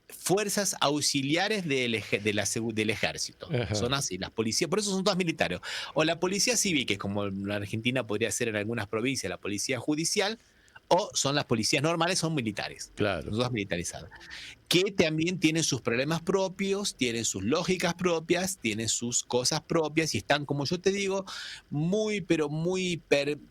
fuerzas auxiliares del ejército. Ajá. Son así, las policías, por eso son todas militares. O la policía civil, que es como en la Argentina podría ser en algunas provincias, la policía judicial, o son las policías normales, son militares. Claro. Son todas militarizadas. Que también tienen sus problemas propios, tienen sus lógicas propias, tienen sus cosas propias y están, como yo te digo, muy, pero muy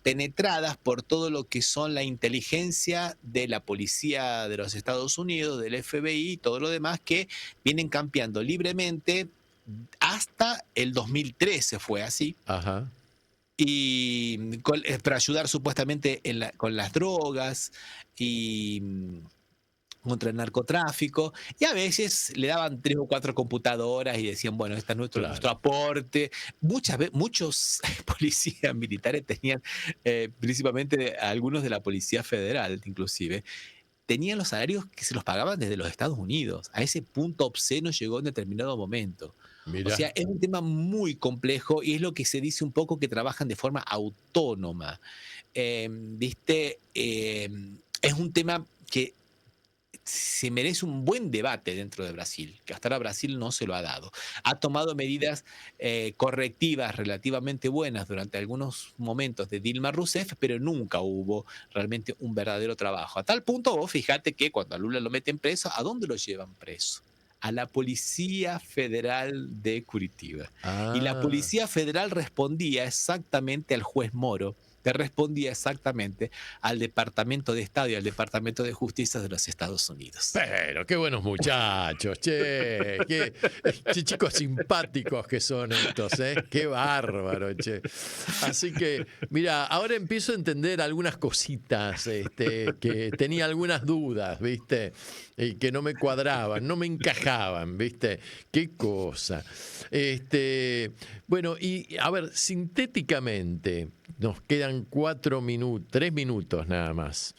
penetradas por todo lo que son la inteligencia de la policía de los Estados Unidos, del FBI y todo lo demás, que vienen cambiando libremente hasta el 2013 fue así. Ajá. Y para ayudar supuestamente con las drogas y contra el narcotráfico, y a veces le daban 3 o 4 computadoras y decían, bueno, este es nuestro aporte. Muchos policías militares tenían, principalmente algunos de la Policía Federal inclusive, tenían los salarios que se los pagaban desde los Estados Unidos. A ese punto obsceno llegó en determinado momento. Mirá. O sea, es un tema muy complejo y es lo que se dice un poco que trabajan de forma autónoma. Es un tema que se merece un buen debate dentro de Brasil, que hasta ahora Brasil no se lo ha dado. Ha tomado medidas correctivas relativamente buenas durante algunos momentos de Dilma Rousseff, pero nunca hubo realmente un verdadero trabajo. A tal punto, vos fíjate que cuando a Lula lo meten preso, ¿a dónde lo llevan preso? A la Policía Federal de Curitiba. Y la Policía Federal respondía exactamente al juez Moro, que respondía exactamente al Departamento de Estado y al Departamento de Justicia de los Estados Unidos. Pero qué buenos muchachos, che, qué chicos simpáticos que son estos, qué bárbaro, che. Así que, mira, ahora empiezo a entender algunas cositas, que tenía algunas dudas, ¿viste? Y que no me cuadraban, no me encajaban, ¿viste? Qué cosa. Bueno, y a ver, sintéticamente, nos quedan 3 minutos nada más,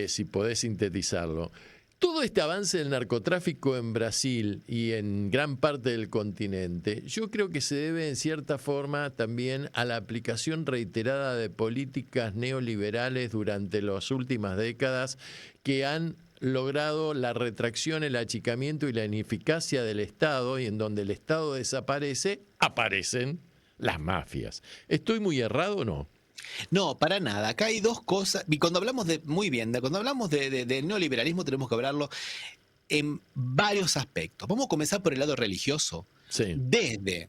si podés sintetizarlo. Todo este avance del narcotráfico en Brasil y en gran parte del continente, yo creo que se debe en cierta forma también a la aplicación reiterada de políticas neoliberales durante las últimas décadas que han logrado la retracción, el achicamiento y la ineficacia del Estado, y en donde el Estado desaparece, aparecen las mafias. ¿Estoy muy errado o no? No, para nada. Acá hay dos cosas. Y cuando hablamos de neoliberalismo tenemos que hablarlo. en varios aspectos. Vamos a comenzar por el lado religioso. Sí. Desde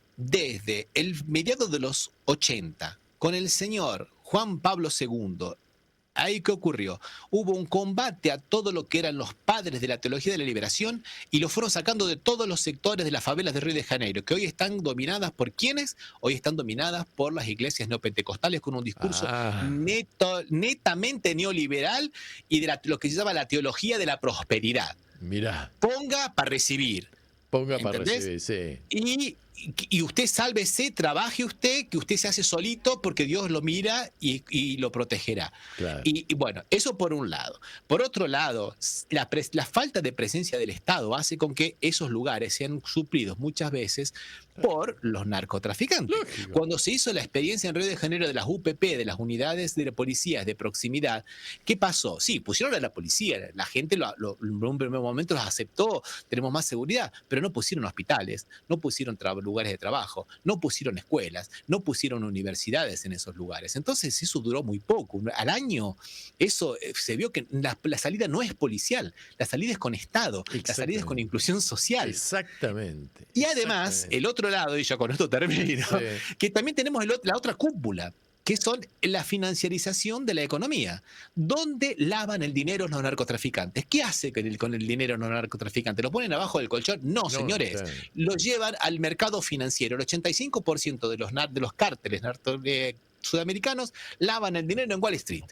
el mediado de los 80, con el señor Juan Pablo II, ¿ahí qué ocurrió? Hubo un combate a todo lo que eran los padres de la teología de la liberación y lo fueron sacando de todos los sectores de las favelas de Río de Janeiro, que hoy están dominadas por ¿quiénes? Hoy están dominadas por las iglesias neopentecostales con un discurso netamente neoliberal y de lo que se llama la teología de la prosperidad. Mirá. Ponga para recibir. Ponga para ¿entendés? recibir, sí. Y usted sálvese, trabaje usted, que usted se hace solito porque Dios lo mira y lo protegerá. Claro. Y bueno, eso por un lado. Por otro lado, la falta de presencia del Estado hace con que esos lugares sean suplidos muchas veces por los narcotraficantes. Lógico. Cuando se hizo la experiencia en Río de Janeiro de las UPP, de las unidades de policías de proximidad, ¿qué pasó? Sí, pusieron a la policía, la gente en un primer momento los aceptó, tenemos más seguridad, pero no pusieron hospitales, no pusieron lugares de trabajo, no pusieron escuelas, no pusieron universidades en esos lugares. Entonces eso duró muy poco. Al año eso se vio que la salida no es policial, la salida es con Estado, la salida es con inclusión social. Exactamente. Y además, el otro lado, y ya con esto termino, que también tenemos la otra cúpula, que son la financiarización de la economía. ¿Dónde lavan el dinero los narcotraficantes? ¿Qué hace con el dinero los narcotraficantes? ¿Lo ponen abajo del colchón? No, señores. Claro. Lo llevan al mercado financiero. El 85% de los cárteles sudamericanos lavan el dinero en Wall Street.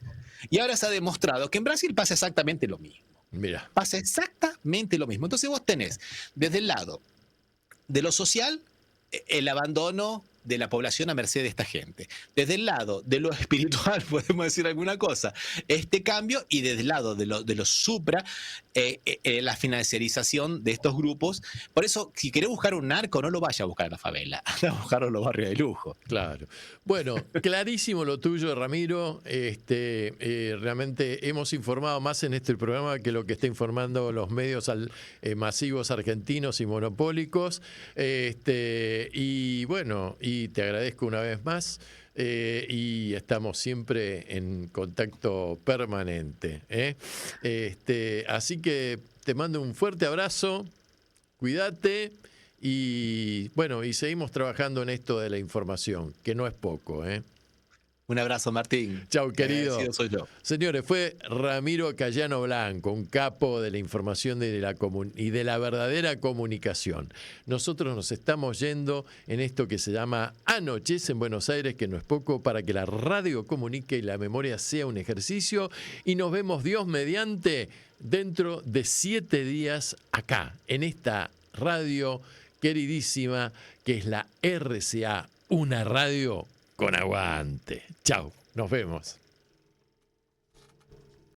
Y ahora se ha demostrado que en Brasil pasa exactamente lo mismo. Mira. Pasa exactamente lo mismo. Entonces vos tenés, desde el lado de lo social, el abandono de la población a merced de esta gente. Desde el lado de lo espiritual, podemos decir alguna cosa, este cambio, y desde el lado de lo supra, la financiarización de estos grupos. Por eso, si querés buscar un narco, no lo vaya a buscar a la favela, anda a buscarlo en los barrios de lujo. Claro. Bueno, clarísimo lo tuyo, Ramiro. Realmente hemos informado más en este programa que lo que está informando los medios masivos argentinos y monopólicos. Y bueno, y te agradezco una vez más. Y estamos siempre en contacto permanente. Así que te mando un fuerte abrazo, cuídate y bueno, y seguimos trabajando en esto de la información, que no es poco. Un abrazo, Martín. Chau, querido. Soy yo. Señores, fue Ramiro Cayano Blanco, un capo de la información y de la verdadera comunicación. Nosotros nos estamos yendo en esto que se llama Anochece en Buenos Aires, que no es poco, para que la radio comunique y la memoria sea un ejercicio. Y nos vemos, Dios mediante, dentro de 7 días acá, en esta radio queridísima, que es la RCA, una radio con aguante. Chau, nos vemos.